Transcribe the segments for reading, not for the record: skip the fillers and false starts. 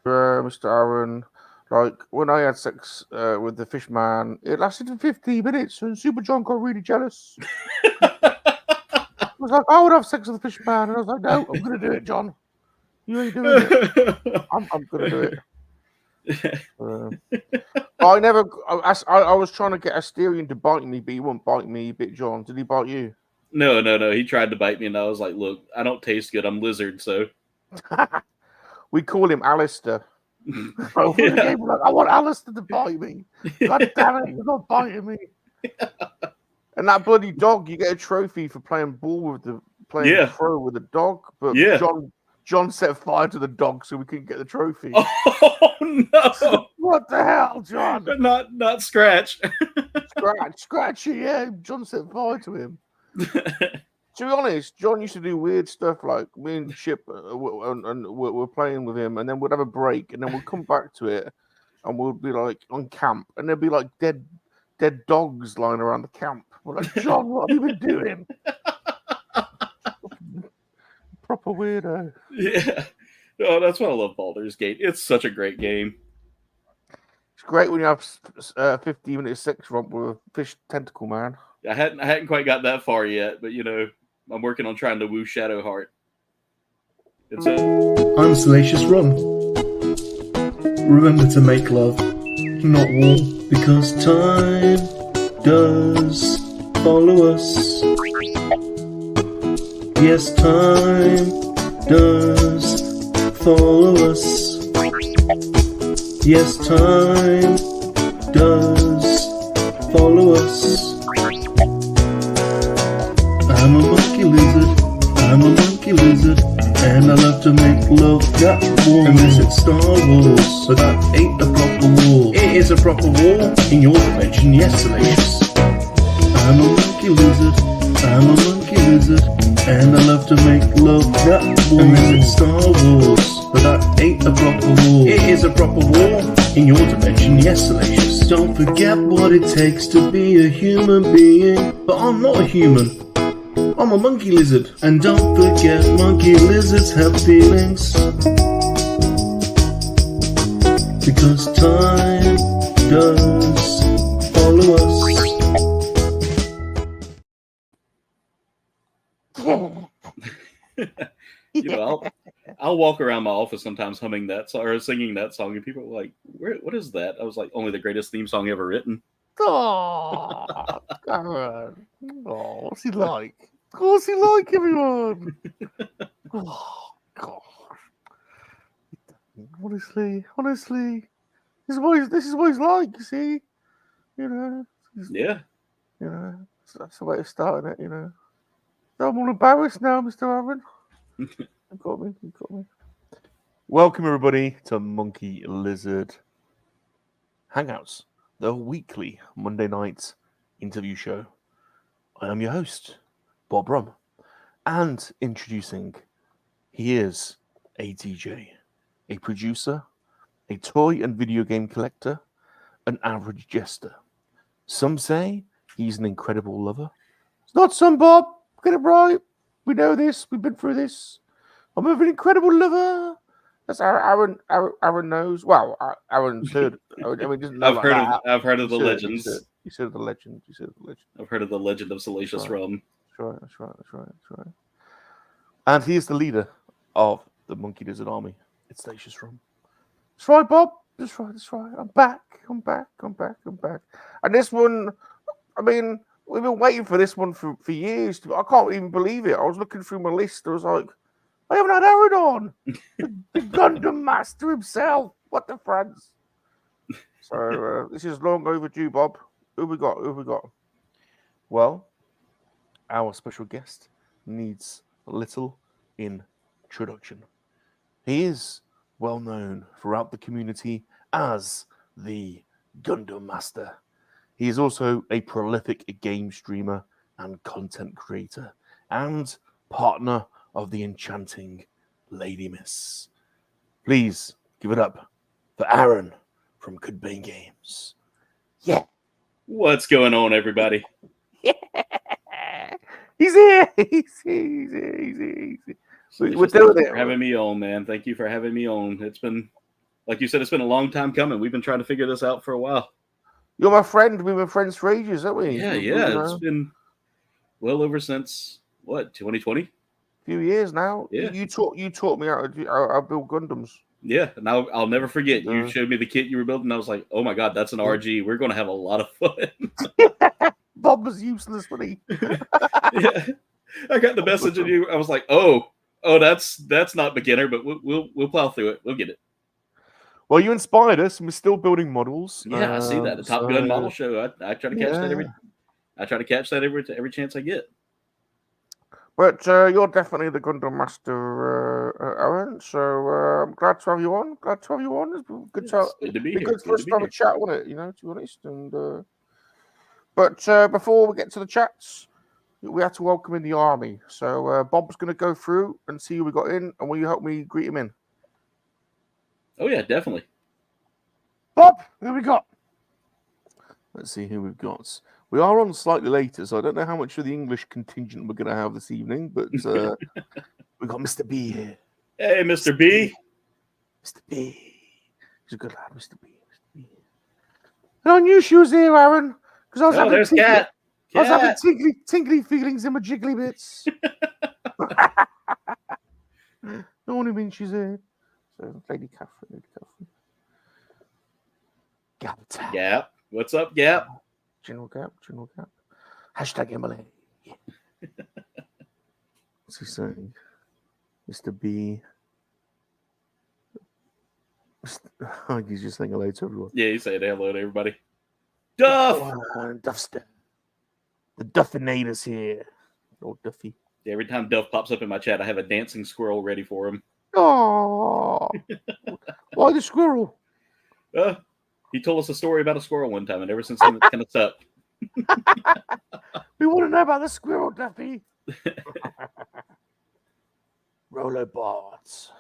Mr. Aaron. Like when I had sex with the fish man, it lasted for 15 minutes, and Super John got really jealous. He was like, "I would have sex with the fish man," and I was like, "No, I'm gonna do it, John. You ain't doing it. I'm gonna do it." Uh, I never. I was trying to get Asterion to bite me, but he won't bite me. He bit John. Did he bite you? No. He tried to bite me, and I was like, "Look, I don't taste good. I'm lizard." So, We call him Alistair. Over the yeah, game, we're like, I want Alistair to bite me. God damn it, he's not biting me. And that bloody dog, you get a trophy for playing ball with the playing yeah, pro with the dog. But yeah. John set fire to the dog so we couldn't get the trophy. Oh no! What the hell, John? Not scratch. Scratchy, yeah. John set fire to him. To be honest, John used to do weird stuff like me and Chip and we're playing with him, and then we'd have a break, and then we'll come back to it, and we'll be like on camp, and there'd be like dead dogs lying around the camp. We're like, John, what have you been doing? Proper weirdo. Yeah. Oh, that's why I love Baldur's Gate. It's such a great game. It's great when you have 15 minute sex romp with a fish tentacle man. I hadn't quite got that far yet, but I'm working on trying to woo Shadowheart. I'm Salacious Rum. Remember to make love, not war, because time does follow us. Yes, time does follow us. Yes, time does follow us. I'm a monkey lizard, I'm a monkey lizard, and I love to make love that war. And visit Star Wars, so that ain't a proper war. It is a proper war in your dimension, yes, Salacious. I'm a monkey lizard, I'm a monkey lizard, and I love to make love that war. And visit Star Wars, but that ain't a proper war. It is a proper war in your dimension, yes, Salacious. Don't forget what it takes to be a human being, but I'm not a human. I'm a monkey lizard. And don't forget, monkey lizards have feelings, because time does follow us. I'll walk around my office sometimes humming that song or singing that song, and people are like, "What is that?" I was like, "Only the greatest theme song ever written." Oh, Aaron. Oh, what's he like? What's he like, everyone? Oh, God. Honestly, this is what he's like. You see, Yeah. That's the way of starting it. I'm all embarrassed now, Mr. Aaron. You got me. Welcome everybody to Monkey-Lizard Hangouts, the weekly Monday night interview show. I am your host, Bob Rum, and introducing, he is a DJ, a producer, a toy and video game collector, an average jester. Some say he's an incredible lover. It's not some, Bob. Get it right. We know this. We've been through this. I'm an incredible lover. That's Aaron knows. Well, Aaron's heard. I mean, he doesn't know I've heard of the legends. You said the legend. I've heard of the legend of Salacious Rum. That's right. And he is the leader of the Monkey Lizard Army. It's Salacious Rum. That's right, Bob. That's right. I'm back. And this one, I mean, we've been waiting for this one for years. I can't even believe it. I was looking through my list. I was like, I haven't had Aaron on. the Gundam Master himself. What the France? So this is long overdue, Bob. Who we got? Well, our special guest needs a little introduction. He is well known throughout the community as the Gundam Master. He is also a prolific game streamer and content creator, and partner of the enchanting Lady Miss. Please give it up for Aaron from KouldBayne Games. Yeah. What's going on, everybody? Yeah. He's here. He's here. We're doing it. For having me on, man. Thank you for having me on. It's been like you said, it's been a long time coming. We've been trying to figure this out for a while. You're my friend. We've been friends for ages, haven't we? Yeah, it's been well over since what, 2020? A few years now. Yeah. You taught me how to build Gundams. Yeah, and I'll never forget. You showed me the kit you were building. And I was like, oh my god, that's an RG. We're going to have a lot of fun. Bob was useless, wasn't he? Yeah. I got the message and I was like, oh, that's not beginner, but we'll plow through it. We'll get it. Well, you inspired us, and we're still building models. Yeah, I see that. The Top Gun model show. I try to catch that every chance I get. But you're definitely the Gundam master, Aaron. So I'm glad to have you on. It's good to be here. Good for us to have a chat, wasn't it? To be honest. And but before we get to the chats, we have to welcome in the army. So Bob's going to go through and see who we got in, and will you help me greet him in? Oh yeah, definitely. Bob, who we got? Let's see who we've got. We are on slightly later, so I don't know how much of the English contingent we're going to have this evening, but we've got Mr. B here. Hey, Mr. B. Mr. B. He's a good lad, Mr. B. And I knew she was here, Aaron, because I was having Cat. I was having tingly feelings in my jiggly bits. No one means she's here. So, Lady Catherine. Gap. What's up, Gap? General Gap. Hashtag Emily. Yeah. What's he saying? Mr. B. He's just saying hello to everyone. Yeah, he's saying hello to everybody. Duff! Duffster. The Duffinator's here. Old Duffy. Yeah, every time Duff pops up in my chat, I have a dancing squirrel ready for him. Oh, why the squirrel? He told us a story about a squirrel one time, and ever since then, it's kind of stuck. We want to know about the squirrel, Duffy. Rollerbots.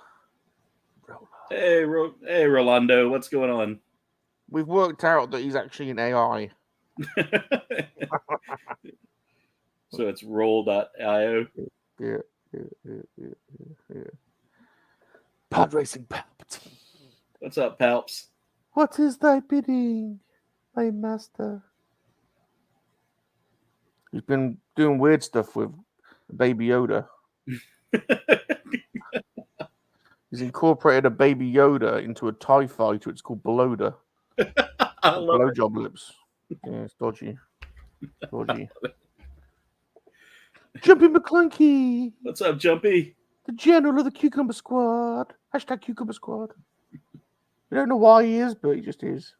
Hey, Rolando, what's going on? We've worked out that he's actually an AI. So it's roll.io. Yeah. Pod Racing Palpatine. What's up, Palps? What is thy bidding, my master? He's been doing weird stuff with Baby Yoda. He's incorporated a Baby Yoda into a TIE fighter. It's called Beloda. Blowjob lips. Yeah, it's dodgy. Jumpy McClunky. What's up, Jumpy? The general of the Cucumber Squad. Hashtag Cucumber Squad. We don't know why he is, but he just is.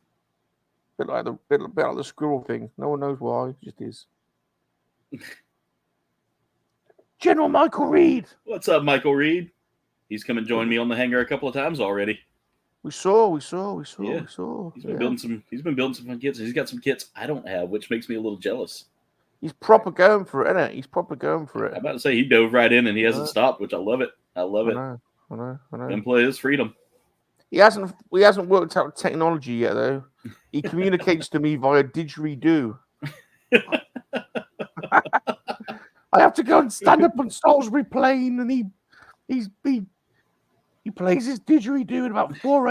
Bit like the squirrel thing. No one knows why. He just is. General Michael Reed. What's up, Michael Reed? He's come and joined me on the hangar a couple of times already. We saw. He's been building some fun kits. He's got some kits I don't have, which makes me a little jealous. He's proper going for it, isn't it? He's proper going for it. I'm about to say he dove right in and he hasn't stopped, which I love it. I love it. I know. And play his freedom. He hasn't worked out technology yet, though. He communicates to me via didgeridoo. I have to go and stand up on Salisbury Plain, and he plays his didgeridoo, and about 4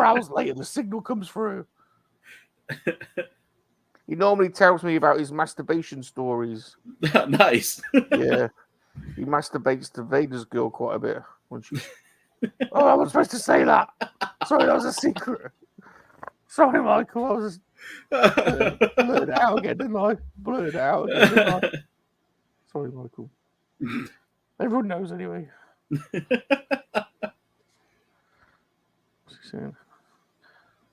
hours later, the signal comes through. He normally tells me about his masturbation stories. Nice. Yeah. He masturbates to Vader's girl quite a bit. When she... Oh, I wasn't supposed to say that. Sorry, that was a secret. Sorry, Michael. I was just blurred it out again, didn't I? Blurred it out again, didn't I? Sorry, Michael. Everyone knows anyway. What's he saying?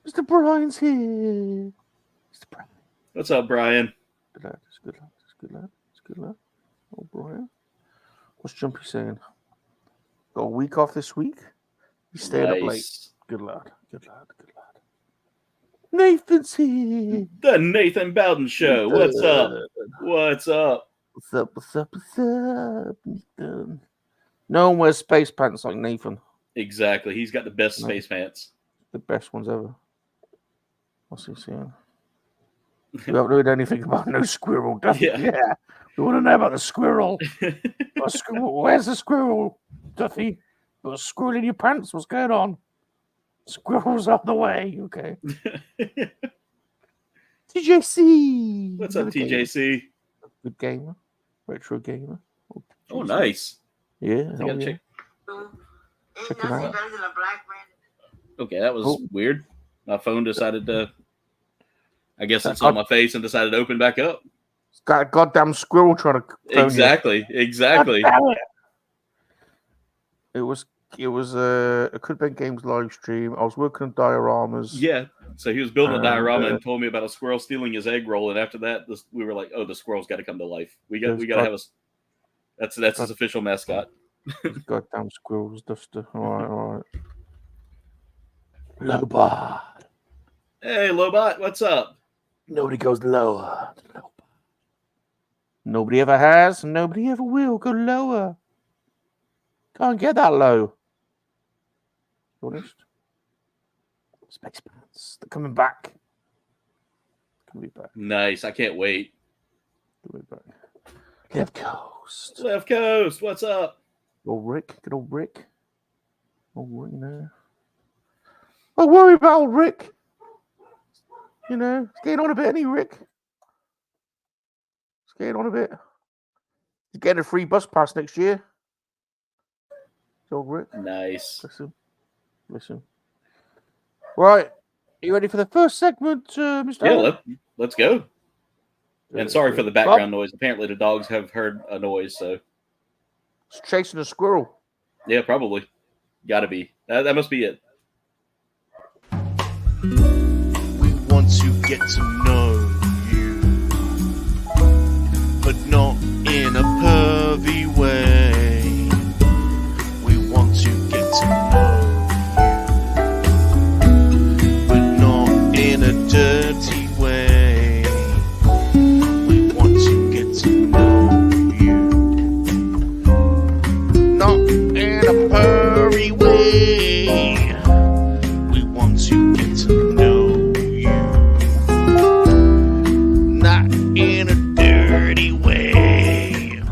Mr. Brian's here. Mr. Brian. What's up, Brian? Good lad. Oh, Brian. What's Jumpy saying? Got a week off this week? He stayed up late. Good lad. Nathan's here. The Nathan Bowden Show. What's up? What's up, Nathan? No one wears space pants like Nathan. Exactly. He's got the best space pants. The best ones ever. What's he saying? We haven't heard anything about no squirrel, Duffy. Yeah. We want to know about the squirrel. Where's the squirrel, Duffy? Got a squirrel in your pants? What's going on? Squirrels on the way. Okay. TJC. What's up, TJC? Good gamer. Retro gamer. Oh, nice. Yeah. I gotta check. Check him out. Okay, that was weird. My phone decided to. I guess it saw my face and decided to open back up. It's got a goddamn squirrel trying to. Exactly. Exactly. It was a KouldBayne Games live stream. I was working on dioramas. Yeah. So he was building a diorama and told me about a squirrel stealing his egg roll, and after that, we were like, "Oh, the squirrel's got to come to life. We got to have a." That's his official mascot. Goddamn squirrels, Duster. All right. Lobot. Hey, Lobot, what's up? Nobody goes lower. Nobody ever has, and nobody ever will go lower. Can't get that low. Honest. Space Pants. They're coming back. Coming back. Nice. I can't wait. Coming back. Left Coast. Left Coast. What's up? Old Rick. Good old Rick. Old Rick, you know. Don't worry about old Rick. You know, it's getting on a bit, ain't he, Rick? It's getting on a bit. He's getting a free bus pass next year. Old Rick. Nice. Listen. Right. Are you ready for the first segment, Mr. Yeah, let's go. And sorry for the background noise. Apparently the dogs have heard a noise, so. It's chasing a squirrel. Yeah, probably. Gotta be. That must be it. We want to get to know you, but not in a pervy way. We want to get to know you, but not in a dirty way. We want to get to know you, not in a pervy way. We want to get to know you, not in a dirty way.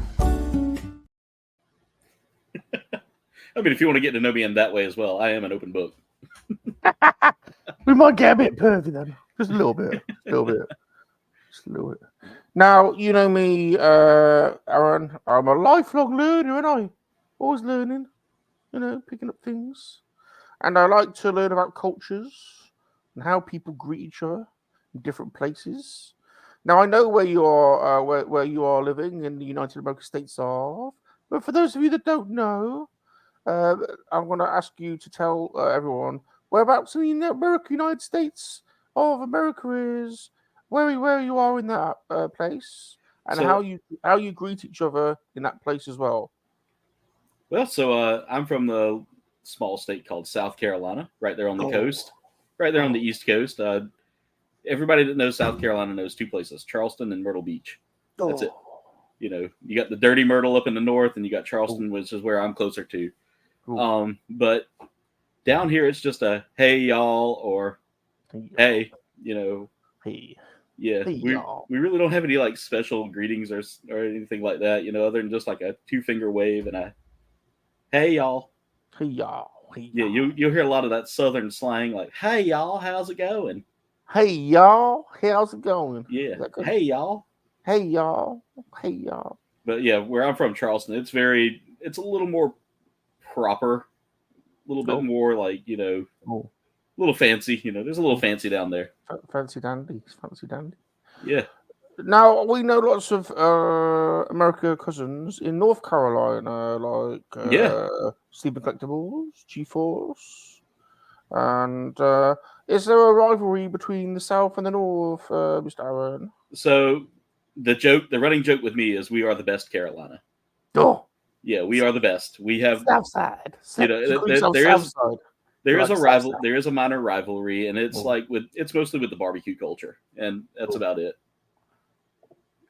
I mean, if you want to get to know me in that way as well, I am an open book. We might get a bit pervy then. Just a little bit. Just a little bit. Now, you know me, Aaron. I'm a lifelong learner, and I always learning, you know, picking up things. And I like to learn about cultures and how people greet each other in different places. Now, I know where you are, where you are living in the United American States of. But for those of you that don't know, I'm going to ask you to tell everyone whereabouts in the United States of America is, where you are in that place, and how you greet each other in that place as well. Well, so I'm from the small state called South Carolina, right there on the coast, right there on the East Coast. Everybody that knows South Carolina knows two places, Charleston and Myrtle Beach. That's it. You know, you got the dirty Myrtle up in the north, and you got Charleston, which is where I'm closer to. But down here, it's just a hey y'all or hey, you know, hey. Yeah, hey, we really don't have any like special greetings or anything like that, you know, other than just like a 2-finger wave and a hey y'all. Hey y'all. Hey, yeah, you'll hear a lot of that southern slang like hey y'all, how's it going? Hey y'all, how's it going? Yeah, hey y'all. Hey y'all. Hey y'all. But yeah, where I'm from, Charleston, it's a little more proper, a little bit more like, you know, a little fancy, you know, there's a little fancy down there. Fancy dandy. Yeah. Now, we know lots of America cousins in North Carolina, like Sleeping Collectibles, G-Force. And is there a rivalry between the South and the North, Mr. Aaron? So the running joke with me is we are the best Carolina. Oh. Yeah, we are the best. We have Southside. You know, there is a rival. There is a minor rivalry, and it's it's mostly with the barbecue culture, and that's about it.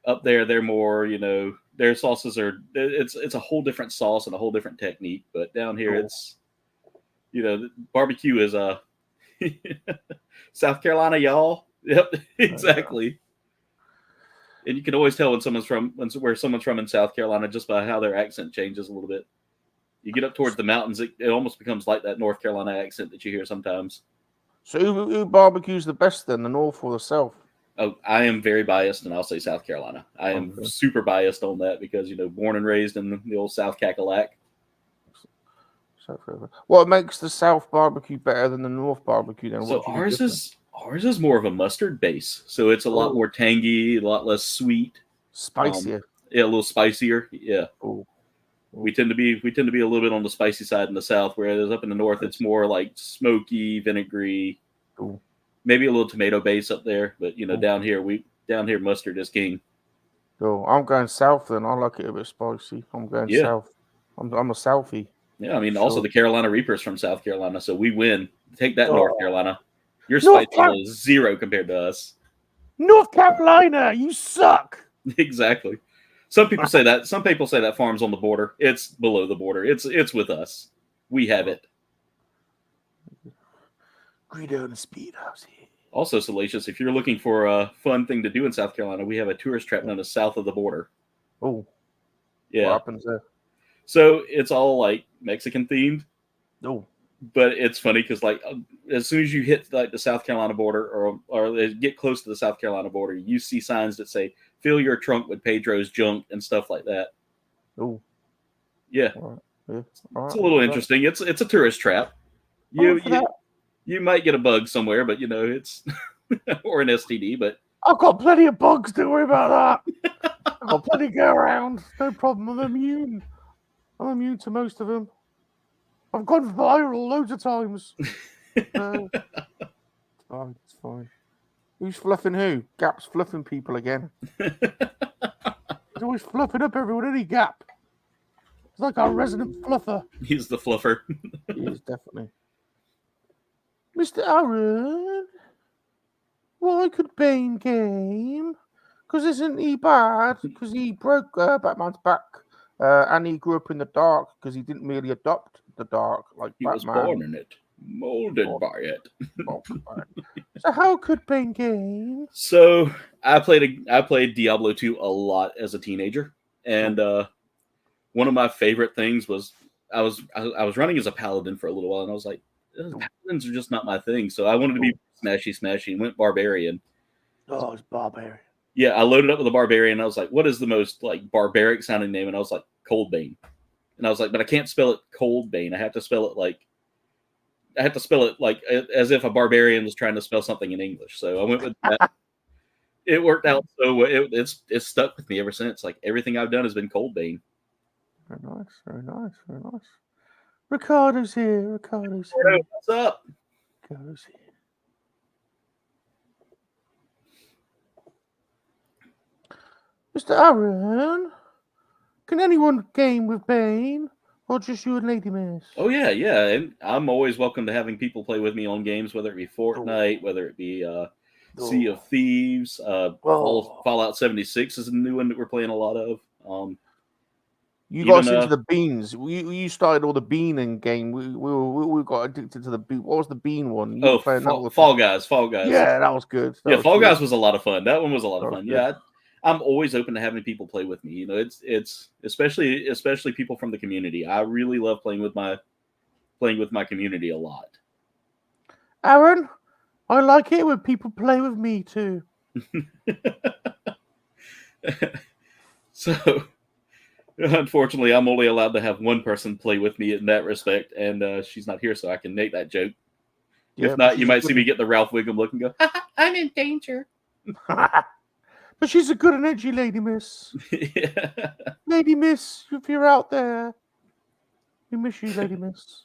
Up there, they're more, you know, their sauces are it's a whole different sauce and a whole different technique. But down here, it's, you know, barbecue is a South Carolina, y'all. Yep, exactly. And you can always tell when someone's from where someone's from in South Carolina just by how their accent changes a little bit. You get up towards the mountains, it almost becomes like that North Carolina accent that you hear sometimes. So who barbecues the best then, the North or the South? Oh, I am very biased, and I'll say South Carolina. I am super biased on that because, born and raised in the old South Cackalack. What makes the South barbecue better than the North barbecue then? So ours is more of a mustard base. So it's a lot more tangy, a lot less sweet. Spicier. Yeah, a little spicier. Yeah. Ooh. We tend to be a little bit on the spicy side in the South, whereas up in the North it's more like smoky, vinegary. Ooh. Maybe a little tomato base up there, but down here mustard is king. Oh, I'm going south then. I like it a bit spicy. I'm going south. I'm a Southie. Yeah, I mean, also the Carolina Reaper's from South Carolina, so we win. Take that, North Carolina. Your spice level is 0 compared to us. North Carolina, you suck. Exactly. Some people say that. Some people say that farm's on the border. It's below the border. It's with us. We have it. Greedo and Speedhouse here. Also, Salacious, if you're looking for a fun thing to do in South Carolina, we have a tourist trap known as South of the Border. Oh. Yeah. What happens there? So it's all like Mexican themed. Oh. But it's funny because as soon as you hit the South Carolina border or get close to the South Carolina border, you see signs that say "Fill your trunk with Pedro's junk" and stuff like that. Oh. Yeah. All right. It's a little interesting. It's a tourist trap. You might get a bug somewhere, but it's or an STD. But I've got plenty of bugs. Don't worry about that. I've got plenty to go around. No problem. I'm immune. I'm immune to most of them. I've gone viral loads of times. It's fine. Who's fluffing who? Gap's fluffing people again. He's always fluffing up everyone, isn't he, Gap? He's like our resident fluffer. He's the fluffer. He is, definitely. Mr. Aaron, why KouldBayne Game? Because isn't he bad? Because he broke Batman's back. And he grew up in the dark because he didn't merely adopt the dark like he Batman. was born in it, molded by it. So how KouldBayne Game? So I played Diablo 2 a lot as a teenager, and one of my favorite things was I was running as a paladin for a little while, and I was like, paladins are just not my thing. So I wanted to be smashy, and went barbarian. Oh, it's barbarian. Yeah, I loaded up with a barbarian, and I was like, what is the most barbaric sounding name? And I was like, KouldBayne. And I was like, but I can't spell it KouldBayne. I have to spell it as if a barbarian was trying to spell something in English. So I went with that. It worked out so it's stuck with me ever since. Like everything I've done has been KouldBayne. Very nice, very nice, very nice. Ricardo's here. What's up? Ricardo's here. Mr. Aaron, can anyone game with Bane, or just you and Lady Miss? Oh yeah, and I'm always welcome to having people play with me on games, whether it be Fortnite, whether it be Sea of Thieves, Fallout 76 is a new one that we're playing a lot of. You got us into the beans. You started all the beaning game. We got addicted to the bean. What was the bean one? Fall Guys. Yeah, that was good. Fall Guys was a lot of fun. That one was a lot of fun. Yeah. I'm always open to having people play with me. It's especially people from the community. I really love playing with my community a lot. Aaron, I like it when people play with me too. So, unfortunately, I'm only allowed to have one person play with me in that respect, and she's not here, so I can make that joke. Yeah, if not, you might see me get the Ralph Wiggum look and go, "I'm in danger." But she's a good and edgy Lady Miss. Yeah. Lady Miss, if you're out there, we miss you, Lady Miss.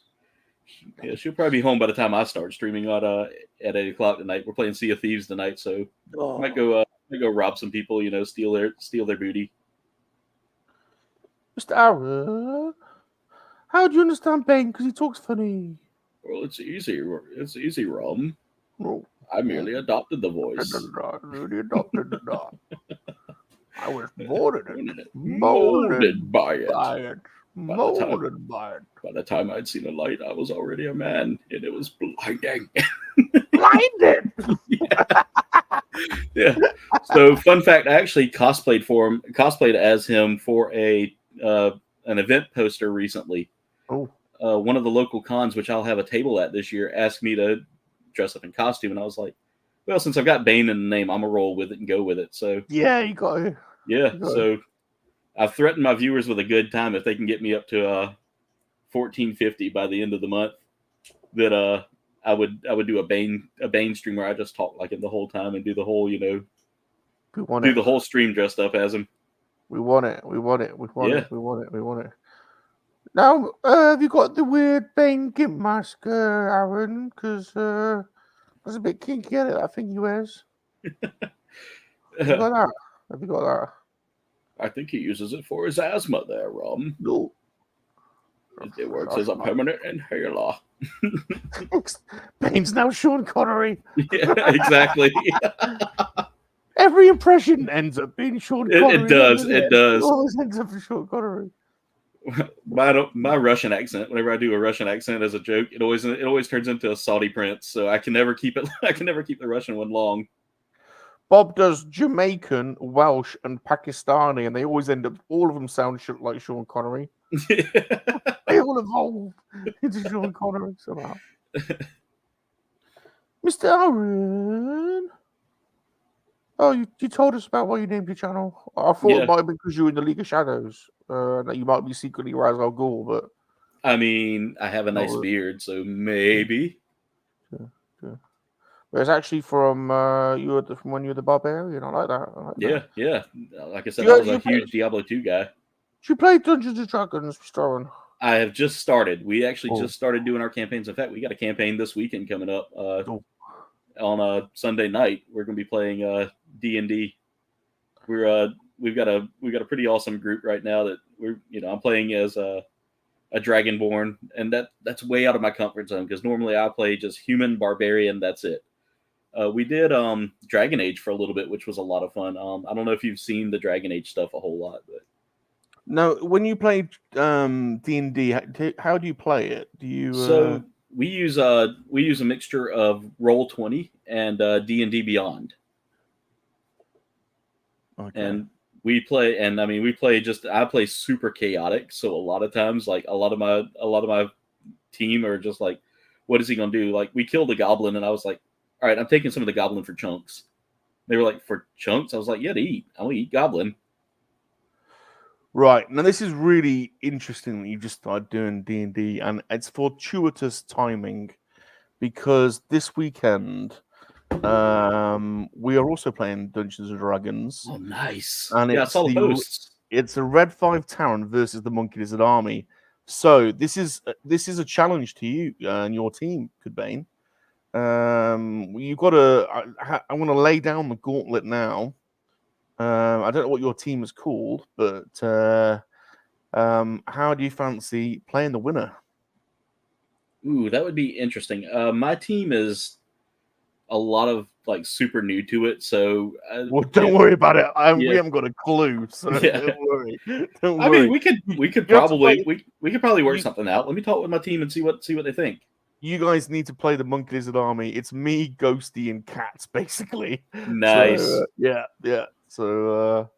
Yeah, she'll probably be home by the time I start streaming at 8:00 tonight. We're playing Sea of Thieves tonight, so I might go rob some people, steal their booty. Mr. Aaron, how do you understand Bane? Because he talks funny. Well, it's easy. It's easy, Rum. Oh. I merely adopted the voice. I was born in it. Molded by it. By the time I'd seen a light, I was already a man, and it was blinding. Blinded? Yeah. So, fun fact, I actually cosplayed as him for an event poster recently. Oh. One of the local cons, which I'll have a table at this year, asked me to dress up in costume, and I was like, well, since I've got Bane in the name, I'm gonna roll with it and go with it. So yeah, you got to. Yeah, so I've threatened my viewers with a good time if they can get me up to $14.50 by the end of the month. That I would do a Bane stream where I just talk like him the whole time and do the whole the whole stream dressed up as him. We want it. We want it. We want it. We want it. We want it. Now, have you got the weird Bane gimp mask, Aaron? Because that's a bit kinky, isn't it? That thing he wears. Have you got that? Have you got that? I think he uses it for his asthma there, Rum. No. It works as a permanent inhaler. Bane's now Sean Connery. Yeah, exactly. Every impression ends up being Sean Connery. It does. It does. It always ends up for Sean Connery. My Russian accent, whenever I do a Russian accent as a joke, it always turns into a Saudi prince. So I can never keep it. I can never keep the Russian one long. Bob does Jamaican, Welsh, and Pakistani, and they always end up. All of them sound like Sean Connery. They all evolve into Sean Connery somehow. Mr. Aaron. Oh, you told us about why you named your channel. I thought it might have been because you were in the League of Shadows. That you might be secretly Ra's al Ghul, but I mean, I have a nice beard, so maybe. Yeah. But it's actually from from when you were the Barbarian. I like that. Yeah. Like I said, I was a huge Diablo 2 guy. Did you play Dungeons and Dragons, Mr. Aaron? I have just started. We actually just started doing our campaigns. In fact, we got a campaign this weekend coming up. On a Sunday night, we're going to be playing D&D. We've got a pretty awesome group right now that I'm playing as a Dragonborn, and that's way out of my comfort zone because normally I play just human barbarian. That's it. We did Dragon Age for a little bit, which was a lot of fun. I don't know if you've seen the Dragon Age stuff a whole lot, but no. When you play D&D, how do you play it? Do you so we use a mixture of Roll20 and D&D Beyond. Okay. And we play, I play super chaotic. So a lot of times, like a lot of my team are just like, what is he gonna do? Like we killed a goblin, and I was like, all right, I'm taking some of the goblin for chunks. They were like, for chunks? I was like, yeah, to eat. I want to eat goblin. Right. Now, this is really interesting that you just started doing D&D, and it's fortuitous timing because this weekend we are also playing Dungeons and Dragons. Oh, nice. And I saw the posts. It's a Red 5 Terran versus the MoNKey-LiZaRD army. So this is a challenge to you and your team, KouldBayne. You've got to. I want to lay down the gauntlet now. I don't know what your team is called, but how do you fancy playing the winner? Ooh, that would be interesting. My team is a lot of like super new to it, so don't worry about it. We haven't got a clue, so don't worry. Don't worry. I mean, we could probably work something out. Let me talk with my team and see what they think. You guys need to play the MoNKey-LiZaRD army. It's me, Ghosty, and Cats, basically. Nice. So, yeah. So,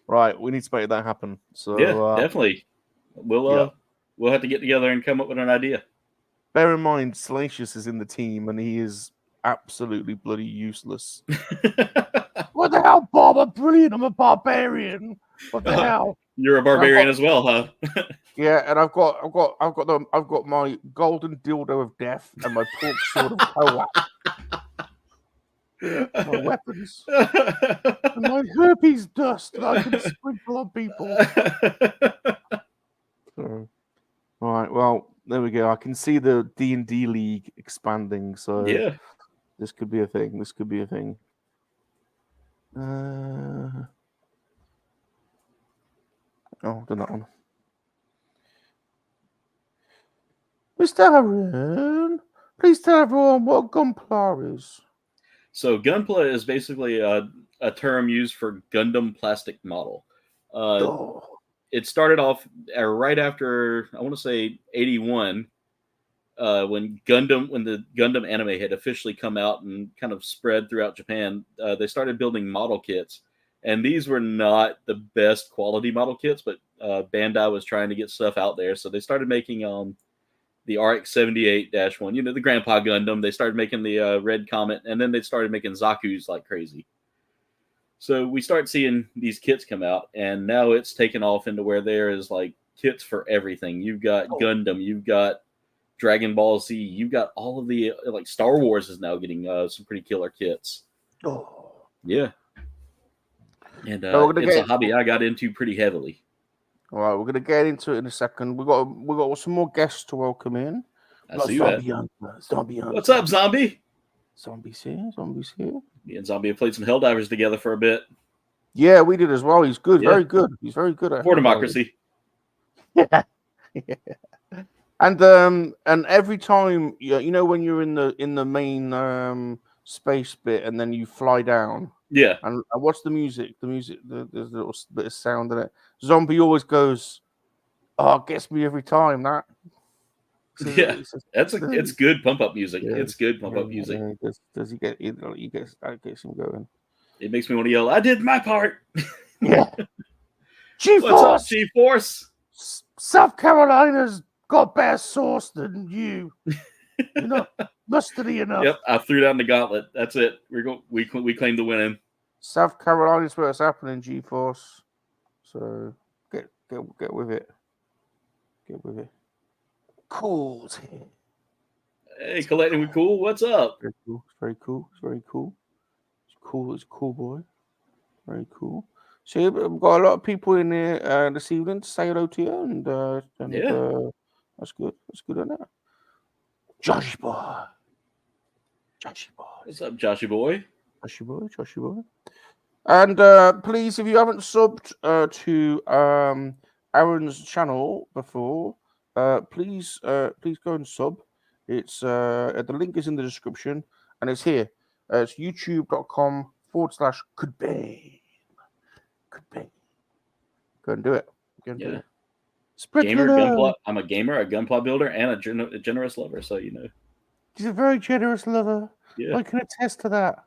right, we need to make that happen. So, definitely. We'll have to get together and come up with an idea. Bear in mind, Salacious is in the team, and he is absolutely bloody useless. What the hell, Bob? I'm brilliant. I'm a barbarian. What the hell? You're a barbarian as well, huh? Yeah, and I've got my golden dildo of death and my pork sword of KoWaK. My weapons. And my herpes dust that I can sprinkle on people. So, all right, well, there we go. I can see the D&D league expanding, so this could be a thing. I've done that one. Mr. Aaron, please tell everyone what Gunpla is. So Gunpla is basically a term used for Gundam plastic model. It started off right after, I want to say 81, when the Gundam anime had officially come out and kind of spread throughout Japan. They started building model kits, and these were not the best quality model kits, but Bandai was trying to get stuff out there, so they started making the RX-78-1, you know, the Grandpa Gundam. They started making the Red Comet, and then they started making Zaku's like crazy. So we start seeing these kits come out, and now it's taken off into where there is like kits for everything. You've got Gundam, you've got Dragon Ball Z, you've got all of the like Star Wars is now getting some pretty killer kits. Oh, yeah, and it's a hobby I got into pretty heavily. All right, we're gonna get into it in a second. We got some more guests to welcome in. I see that. Zombie. What's up, Zombie? Zombie's here. Me and Zombie have played some Helldivers together for a bit. Yeah, we did as well. He's good, very good. He's very good at For democracy. Yeah. And every time you know when you're in the main space bit and then you fly down. Yeah. And what's the music? There's a little bit of sound in it. Zombie always goes, "Oh, it gets me every time." That. Yeah, it's good pump up music. Yeah. It's good pump up music. Yeah, does he get? That gets him going. It makes me want to yell, "I did my part!" Yeah. G-Force. What's up, G-Force? South Carolina's got better sauce than you. You're not mustardy enough. Yep, I threw down the gauntlet. That's it. We claim the winning. South Carolina's where it's happening, G-Force. So get with it. Get with it. Cool's here. Hey, collecting with Cool. What's up? Very cool. It's very cool. It's very cool. It's cool. It's a cool boy. Very cool. So we've got a lot of people in here this evening to say hello to you, and that's good. That's good, isn't it? Joshy boy. What's up, Joshy boy? Joshy boy. And please, if you haven't subbed to Aaron's channel before, please go and sub. It's the link is in the description, and it's here. It's youtube.com/KouldBayne. Go and do it. Gamer, I'm a gamer, a gunpla builder, and a generous lover. So you know, he's a very generous lover. Yeah, I can attest to that.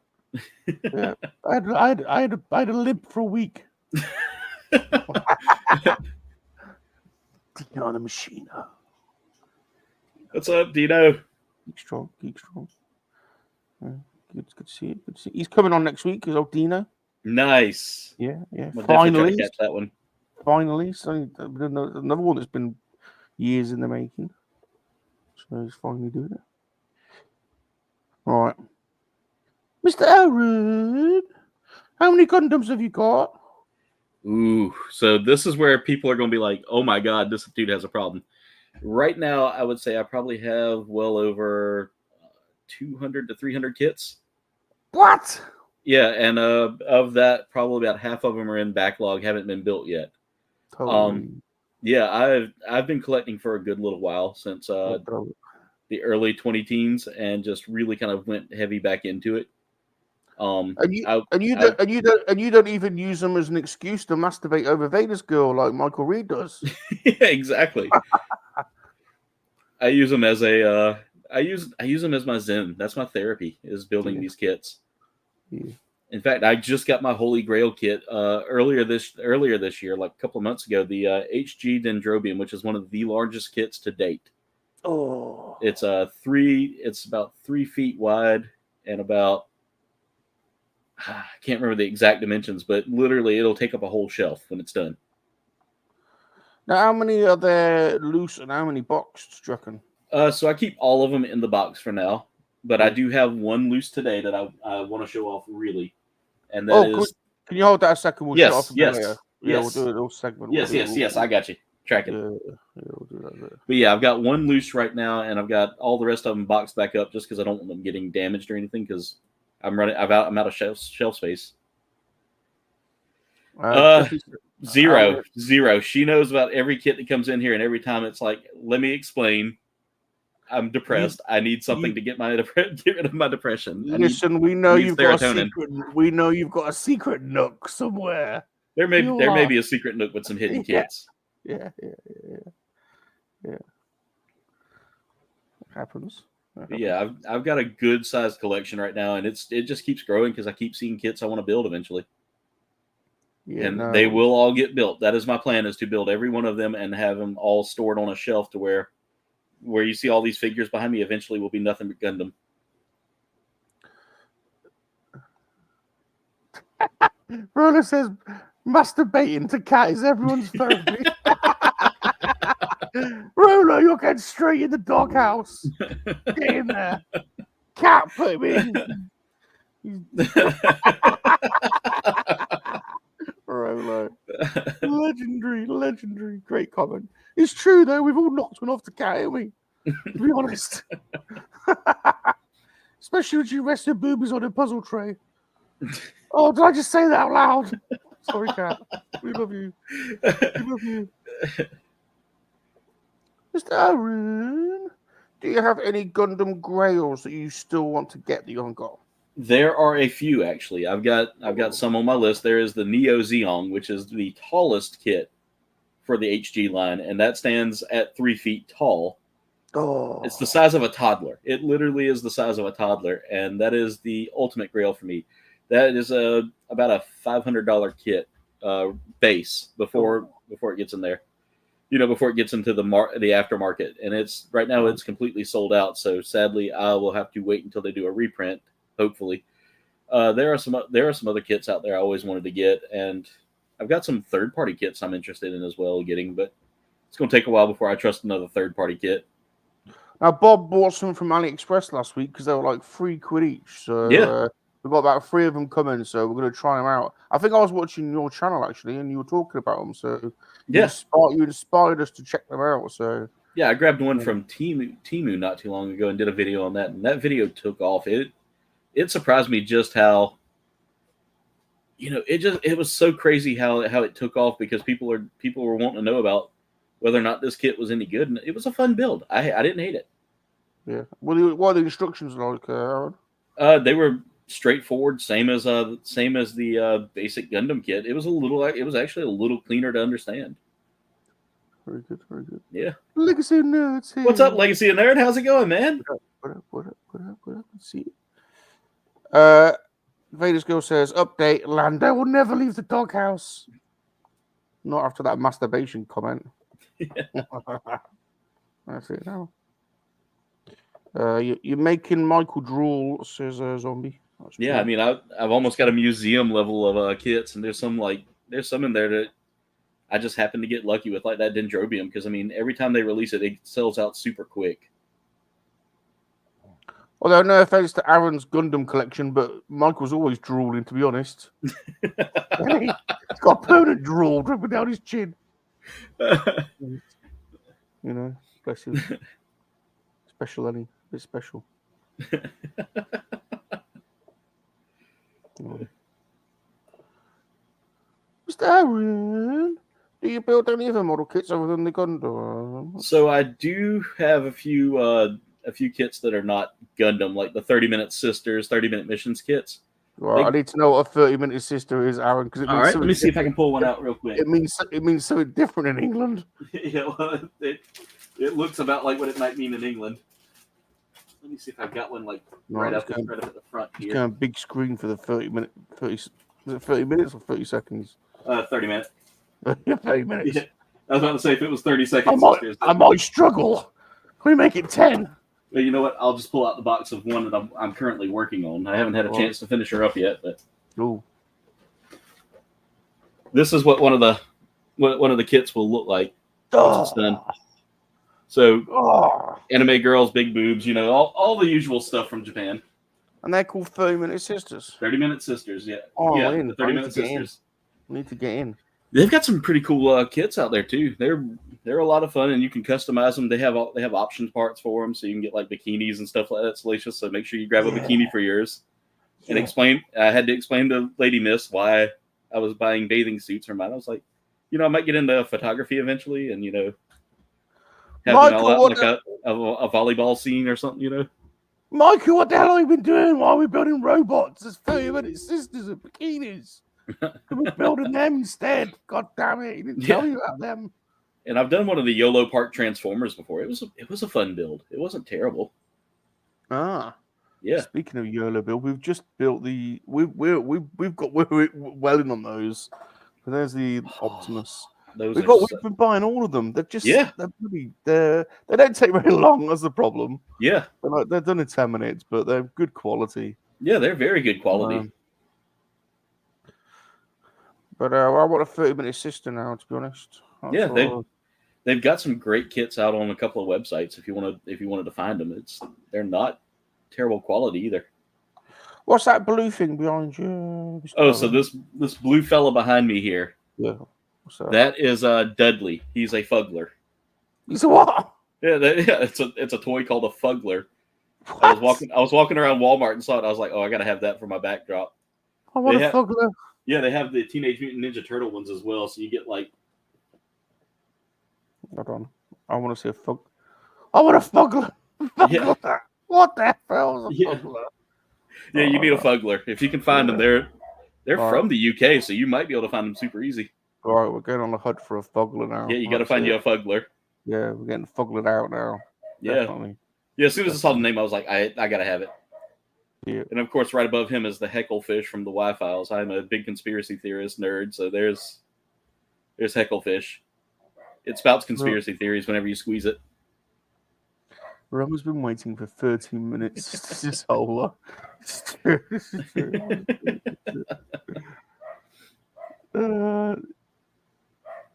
Yeah. I had a limp for a week. Dino on the machine. What's up, Dino? Geek strong. Good to see you. Good to see you. He's coming on next week. Is old Dino? Nice. Yeah. Finally, catch that one. Finally, so another one that's been years in the making. So he's finally doing it. All right, Mr. Aaron, how many Gundams have you got? Ooh, so this is where people are going to be like, "Oh my God, this dude has a problem." Right now, I would say I probably have well over 200 to 300 kits. What? Yeah, and of that, probably about half of them are in backlog, haven't been built yet. Totally. Yeah, I've been collecting for a good little while since the early 20-teens, and just really kind of went heavy back into it. And you don't even use them as an excuse to masturbate over Vader's girl like Michael Reed does. Yeah, exactly. I use them as I use them as my zen. That's my therapy, is building these kits. Yeah. In fact, I just got my Holy Grail kit earlier this year, like a couple of months ago. The HG Dendrobium, which is one of the largest kits to date. Oh, it's about 3 feet wide and about, I can't remember the exact dimensions, but literally it'll take up a whole shelf when it's done. Now, how many are there loose and how many boxed, do you reckon? So I keep all of them in the box for now, but I do have one loose today that I want to show off really. And that is... Can you hold that a second? We'll yes, show off yes. Yeah, we'll do a little segment. Yes, I got you. Track it. Yeah, we'll do that later. But yeah, I've got one loose right now, and I've got all the rest of them boxed back up just because I don't want them getting damaged or anything, because I'm out of shelf space. Zero. She knows about every kit that comes in here, and every time it's like, let me explain. I'm depressed. I need something to get rid of my depression. Listen, we know you've got a secret. We know you've got a secret nook somewhere. There may be a secret nook with some hidden kits. Yeah. It happens. Yeah, I've got a good sized collection right now, and it just keeps growing because I keep seeing kits I want to build eventually. Yeah, and they will all get built. That is my plan: is to build every one of them and have them all stored on a shelf to where you see all these figures behind me eventually will be nothing but Gundam. Roller says masturbating to cat is everyone's therapy. Roller, you're getting straight in the doghouse. Get in there. Cat, put him in. Roller. Legendary. Great comment. It's true, though. We've all knocked one off the cat, haven't we? To be honest. Especially when you rest your boobies on a puzzle tray. Oh, did I just say that out loud? Sorry, cat. We love you. Mr. Aaron, do you have any Gundam Grails that you still want to get that you haven't got? There are a few, actually. I've got some on my list. There is the Neo Zeong, which is the tallest kit for the HG line, and that stands at 3 feet tall. Oh, It's the size of a toddler. It literally is the size of a toddler, and that is the ultimate Grail for me. That is about a $500 kit base before it gets in there. Before it gets into the aftermarket, and it's right now it's completely sold out. So sadly, I will have to wait until they do a reprint. Hopefully, there are some other kits out there I always wanted to get, and I've got some third-party kits I'm interested in as well getting, but it's going to take a while before I trust another third-party kit. Now, Bob bought some from AliExpress last week because they were like £3 each. So yeah. We've got about 3 of them coming, so we're going to try them out. I think I was watching your channel, actually, and you were talking about them. So you inspired us to check them out. So yeah, I grabbed one from Temu not too long ago and did a video on that, and that video took off. It surprised me just how, it was so crazy how it took off because people were wanting to know about whether or not this kit was any good, and it was a fun build. I didn't hate it. Yeah. What are the instructions like, Aaron? They were straightforward, same as the basic Gundam kit. It was actually a little cleaner to understand. Very good. Yeah. Legacy Nerds here. What's up, Legacy Nerd? How's it going, man? What up? Let's see. Vader's Girl says, update, Lando will never leave the doghouse. Not after that masturbation comment. That's it now. You're making Michael drool, says Zombie. That's yeah, cool. I mean, I've almost got a museum level of kits, and there's some in there that I just happen to get lucky with, like that Dendrobium, because I mean, every time they release it sells out super quick. Although, no offense to Aaron's Gundam collection, but Michael's always drooling, to be honest. He's got a permanent drool dripping down his chin. Bless him. Special, Annie. It's special. Mr. Aaron, do you build any other model kits other than the Gundam? So I do have a few kits that are not Gundam, like the 30-minute Sisters, 30-minute missions kits. Well, I need to know what a 30-minute sister is, Aaron. Because all right, let me see if I can pull one out real quick. It means something different in England. Yeah, well, it looks about like what it might mean in England. Let me see if I've got one right up at the front here. It's kind of big screen for the 30-minute. Is it 30 minutes or 30 seconds? 30 minutes. 30 minutes. Yeah. I was about to say if it was 30 seconds. I might struggle. Can we make it 10? Well, you know what? I'll just pull out the box of one that I'm currently working on. I haven't had a chance to finish her up yet, but this is what one of the kits will look like once it's done. So, anime girls, big boobs, all the usual stuff from Japan. And they're called 30-minute sisters. 30-minute sisters, yeah. Oh, yeah, the 30-minute sisters. I need to get in. They've got some pretty cool kits out there too. They're a lot of fun, and you can customize them. They have option parts for them, so you can get like bikinis and stuff like that. Salacious, so make sure you grab a bikini for yours. And I had to explain to Lady Miss why I was buying bathing suits for mine. I was like, I might get into photography eventually, and have Michael, them all out a volleyball scene or something. Michael, what the hell have you been doing while we're building robots? There's 30-minute sisters and bikinis. We're building them instead. God damn it! He didn't tell you about them. And I've done one of the YOLO Park Transformers before. It was a fun build. It wasn't terrible. Yeah. Speaking of YOLO build, we've just built we're well in on those. But there's the Optimus. Those We've are been buying all of them. They're just Yeah. they don't take very long. That's the problem. Yeah. They're done in 10 minutes, but they're good quality. Yeah, they're very good quality. But I want a 30-minute sister now, to be honest. They've got some great kits out on a couple of websites. If you wanted to find them, they're not terrible quality either. What's that blue thing behind you? Oh, so this blue fella behind me here. Yeah. That is Dudley. He's a fuggler. He's a what? Yeah, it's a toy called a fuggler. I was walking around Walmart and saw it. I was like, oh, I gotta have that for my backdrop. I want a fuggler. Yeah, they have the Teenage Mutant Ninja Turtle ones as well. So you get like. Hold on. I want to see a fug. I want a fuggler. Yeah. What the hell is a fuggler? Yeah, you need a fuggler. If you can find them, they're from the UK, so you might be able to find them super easy. All right, we're going on the hunt for a fuggler now. Yeah, you got to find you a fuggler. Yeah, we're getting fugglered out now. Yeah. Definitely. Yeah, as soon as I saw the name, I was like, I got to have it. Yeah. And of course, right above him is the Hecklefish from the Y-Files. I'm a big conspiracy theorist nerd, so there's Hecklefish. It spouts conspiracy theories whenever you squeeze it. Rum has been waiting for 13 minutes. This whole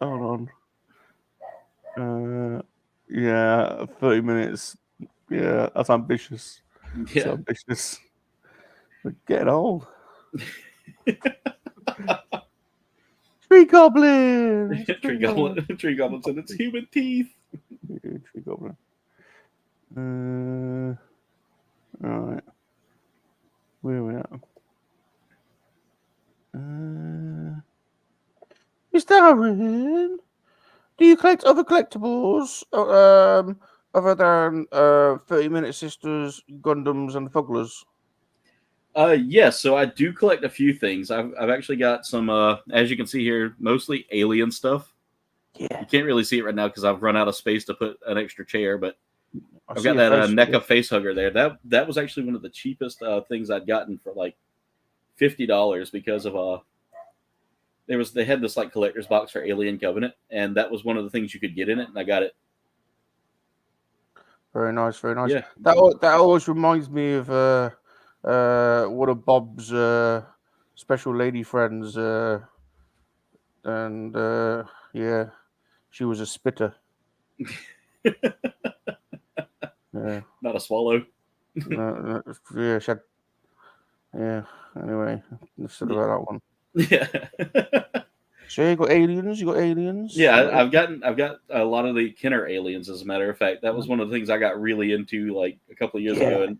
hold on. Yeah, 30 minutes. Yeah, that's ambitious. Yeah. That's ambitious. We're getting old. Tree goblin. Tree goblins and its human teeth. Yeah, tree goblin. All right. Where are we at? Mr. Aaron, do you collect other collectibles other than 30-minute sisters, Gundams, and Fugglers? Yes, so I do collect a few things. I've actually got some, as you can see here, mostly alien stuff. Yeah. You can't really see it right now because I've run out of space to put an extra chair, but I've got that NECA face hugger there. That was actually one of the cheapest things I'd gotten for like $50 because of they had this like collector's box for Alien Covenant, and that was one of the things you could get in it, and I got it. Very nice, very nice. Yeah. That always reminds me of one of Bob's special lady friends, and yeah, she was a spitter. Yeah. Not a swallow. Yeah, she had. Yeah. Anyway, let's talk about that one. Yeah. So you got aliens. Yeah, I've got a lot of the Kenner aliens. As a matter of fact, that was one of the things I got really into like a couple of years ago, and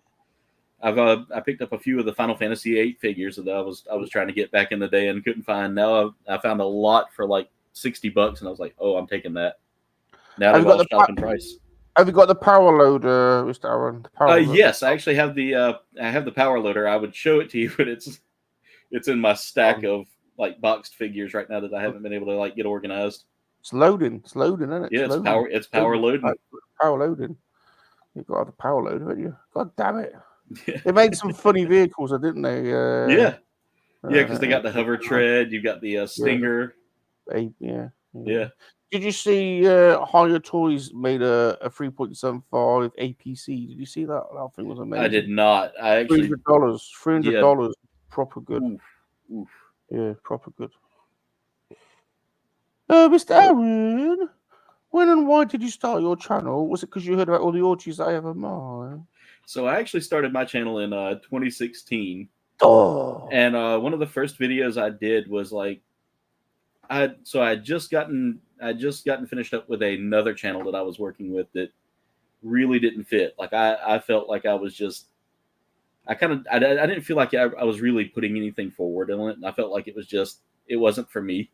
I picked up a few of the Final Fantasy VIII figures that I was trying to get back in the day and couldn't find. Now I found a lot for like $60, and I was like, oh, I'm taking that. Now they've all shot in price. Have you got the power loader, Mr. Aaron? Yes, I actually have the power loader. I would show it to you, but it's in my stack of like boxed figures right now that I haven't been able to like get organized. It's loading, isn't it? Yeah, it's power loading. Power loading. You've got the power loader, haven't you? God damn it! Yeah. They made some funny vehicles, didn't they? Yeah, because they got the hover tread. You've got the Stinger. Yeah. Did you see Higher Toys made a 3.75 APC? Did you see that? That thing was amazing. I did not. I actually $300. Proper good. Oof. Yeah, proper good. Mr. Aaron, when and why did you start your channel? Was it because you heard about all the orgies I ever made? So I actually started my channel in 2016. Oh. And one of the first videos I did was like, I had just gotten finished up with another channel that I was working with that really didn't fit. Like I felt like I was just, I didn't feel like I was really putting anything forward in it. And I felt like it wasn't for me.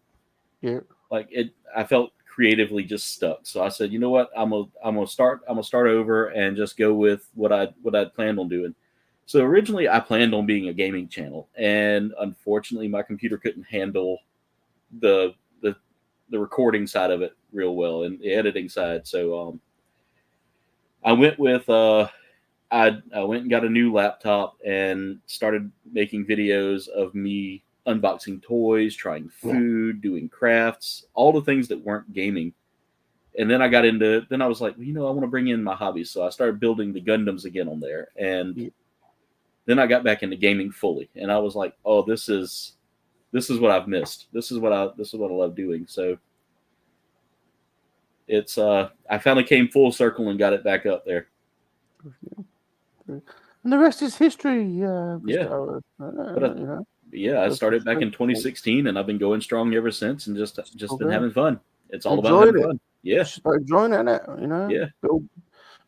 Yeah. Like I felt creatively just stuck. So I said, you know what, I'm gonna start over and just go with what I'd planned on doing. So originally I planned on being a gaming channel, and unfortunately my computer couldn't handle the recording side of it real well and the editing side. So I went with I went and got a new laptop and started making videos of me unboxing toys, trying food, doing crafts, all the things that weren't gaming. And then I got into, then I was like, I want to bring in my hobbies. So I started building the Gundams again on there. And then I got back into gaming fully. And I was like, oh, this is what I've missed. This is what I love doing. So it's, I finally came full circle and got it back up there. And the rest is history. I started back in 2016 and I've been going strong ever since and just been having fun. It's all about having fun. Yeah. Just enjoying it, Yeah.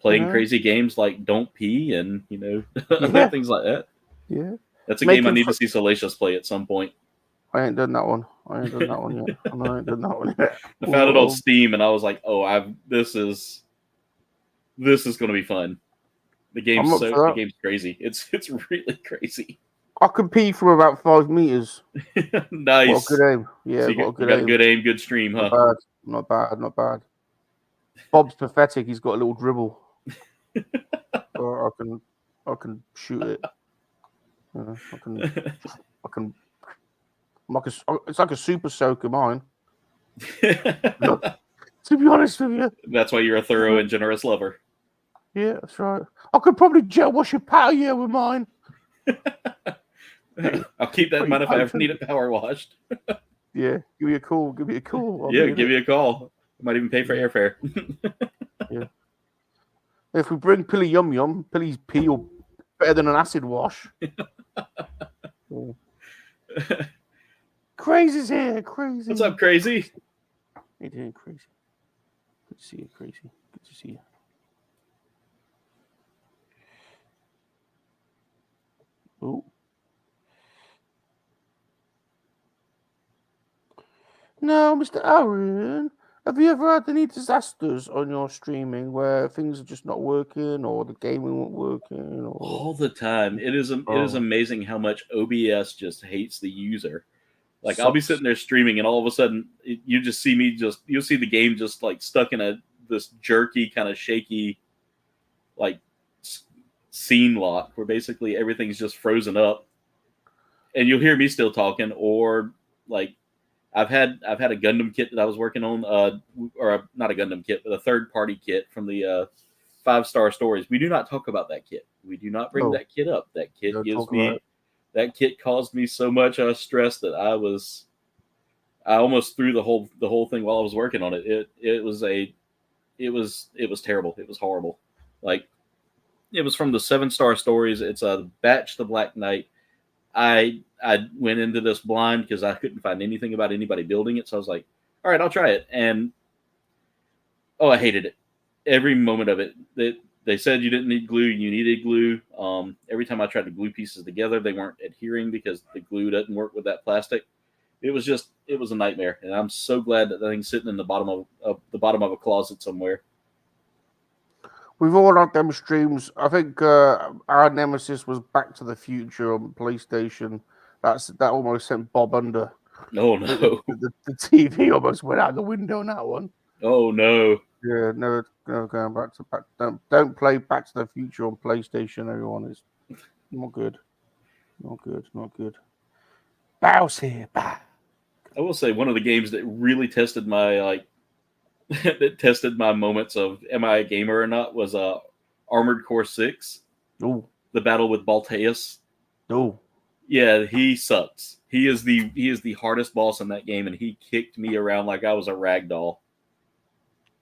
Playing crazy games like Don't Pee and, things like that. Yeah. That's a game I need to see Salacious play at some point. I ain't done that one. I ain't done that one yet. I ain't done that one yet. I found it on Steam and I was like, this is going to be fun. The game's crazy. It's really crazy. I can pee from about 5 meters. Nice. What a good aim. Yeah, so you got good aim, good stream, huh? Not bad. Bob's pathetic. He's got a little dribble. Or I can shoot it. It's like a super soaker mine. To be honest with you. That's why you're a thorough and generous lover. Yeah, that's right. I could probably gel wash a power with mine. I'll keep that in mind if I ever need it power washed. Yeah, give me a call. Give me a call. I might even pay for airfare. Yeah. If we bring Pilly Yum Yum, Pilly's pee will better than an acid wash. Crazy's here, Crazy. What's up, Crazy? How you doing, Crazy? Good to see you, Crazy. Good to see you. Oh. Now, Mr. Aaron, have you ever had any disasters on your streaming where things are just not working or the gaming won't working? Or... All the time. It is amazing how much OBS just hates the user. Like, I'll be sitting there streaming and all of a sudden you just see me you'll see the game just like stuck in this jerky kind of shaky like scene lock where basically everything's just frozen up and you'll hear me still talking, or like I've had a Gundam kit that I was working on, or not a Gundam kit, but a third-party kit from the 5-Star Stories. We do not talk about that kit. We do not bring that kit up. That kit that kit caused me so much stress that I almost threw the whole thing while I was working on it. It was terrible. It was horrible. Like, it was from the 7-Star Stories. It's a Batch the Black Knight. I went into this blind because I couldn't find anything about anybody building it. So I was like, all right, I'll try it. And, I hated it. Every moment of it. They said you didn't need glue. You needed glue. Every time I tried to glue pieces together, they weren't adhering because the glue doesn't work with that plastic. It was a nightmare. And I'm so glad that thing's sitting in the bottom of a closet somewhere. We've all had them streams. I think our nemesis was Back to the Future on PlayStation. That almost sent Bob under. Oh no! The TV almost went out the window on that one. Oh no! Yeah, no, going back. Don't play Back to the Future on PlayStation. Everyone is not good. Not good. Bows here. Bow. I will say one of the games that really tested my that tested my moments of am I a gamer or not was Armored Core 6. Ooh. The battle with Balteus. Ooh. Yeah, he sucks. He is the hardest boss in that game, and he kicked me around like I was a rag doll.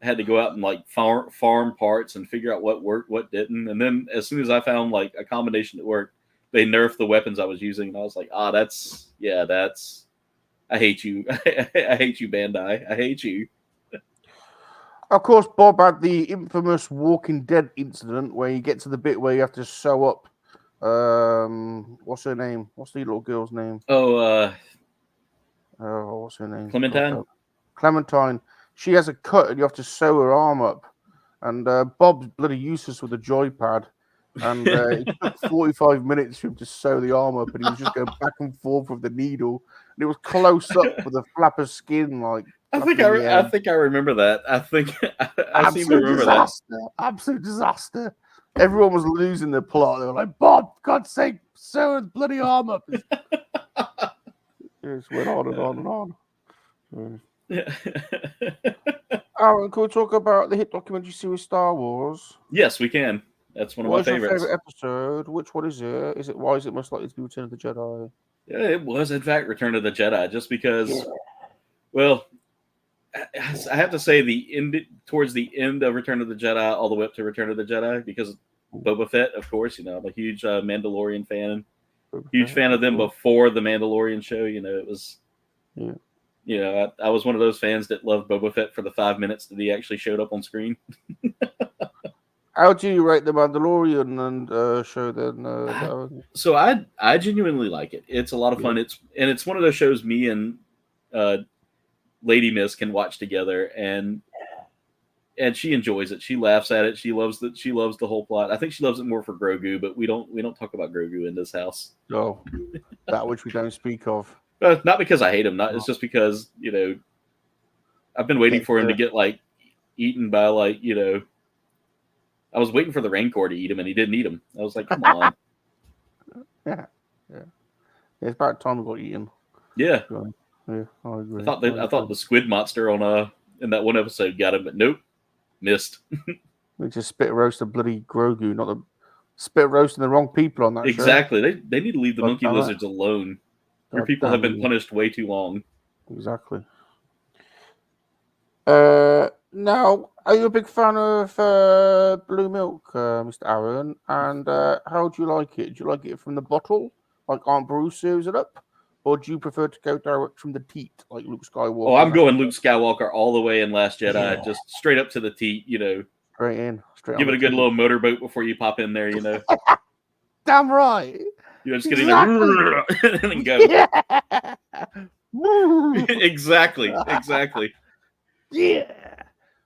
I had to go out and like farm parts and figure out what worked, what didn't. And then as soon as I found like a combination that worked, they nerfed the weapons I was using, and I was like, that's I hate you. I hate you, Bandai. I hate you. Of course, Bob had the infamous Walking Dead incident where you get to the bit where you have to sew up. What's her name? What's the little girl's name? What's her name? Clementine. Clementine. She has a cut, and you have to sew her arm up. And Bob's bloody useless with a joypad. And it took 45 minutes for him to sew the arm up, and he was just going back and forth with the needle. And it was close up with a flap of skin, like. I think I remember that. I think I seem to remember that. Absolute disaster. Everyone was losing their plot. They were like, Bob, for God's sake, sew his bloody arm up. It went on and on and on. Yeah. Aaron, can we talk about the hit documentary series Star Wars? Yes, we can. That's one of my favorites. What is your favorite episode? Which one is it? Why is it most likely to be Return of the Jedi? Yeah, it was in fact Return of the Jedi, just because. Well, I have to say towards the end of Return of the Jedi, all the way up to Return of the Jedi, because Boba Fett, of course. I'm a huge Mandalorian fan. Huge fan of them before the Mandalorian show. It was. Yeah. I was one of those fans that loved Boba Fett for the 5 minutes that he actually showed up on screen. How do you rate the Mandalorian and show then? So I genuinely like it. It's a lot of fun. It's one of those shows me and Lady Miss can watch together, and she enjoys it. She laughs at it. She loves the whole plot. I think she loves it more for Grogu, but we don't talk about Grogu in this house. No, that which we don't speak of. Not because I hate him. It's just because I've been waiting for him to get eaten by I was waiting for the Rancor to eat him, and he didn't eat him. I was like, come on. Yeah. It's about time we got eaten. Yeah. Yeah, I agree. I thought the squid monster in that one episode got him, but nope, missed. We just spit roast a bloody Grogu, not the spit roasting the wrong people on that. Exactly. Show. They need to leave the monkey lizards alone. Your people have been punished way too long. Exactly. Now, are you a big fan of blue milk, Mr. Aaron? And how do you like it? Do you like it from the bottle, like Aunt Bruce serves it up? Or do you prefer to go direct from the teat, like Luke Skywalker? Oh, I'm going Luke Skywalker all the way in Last Jedi, just straight up to the teat, Straight in. Give it a good little motorboat before you pop in there, Damn right. Just get in there and then go. Yeah. Exactly. Yeah.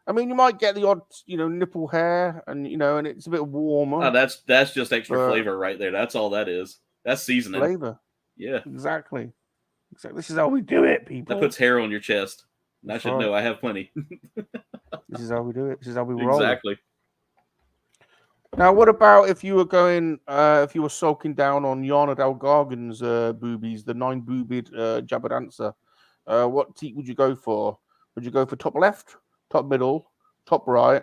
I mean, you might get the odd, nipple hair, and and it's a bit warmer. Oh, that's just extra flavor right there. That's all that is. That's seasoning. Flavor. Yeah. Exactly. This is how we do it, people. That puts hair on your chest. And I should know. I have plenty. This is how we do it. This is how we roll. Exactly. Now, what about if you were sulking down on Yana Del Gargan's boobies, the 9-boobed Jabba Dancer? What teat would you go for? Would you go for top left, top middle, top right,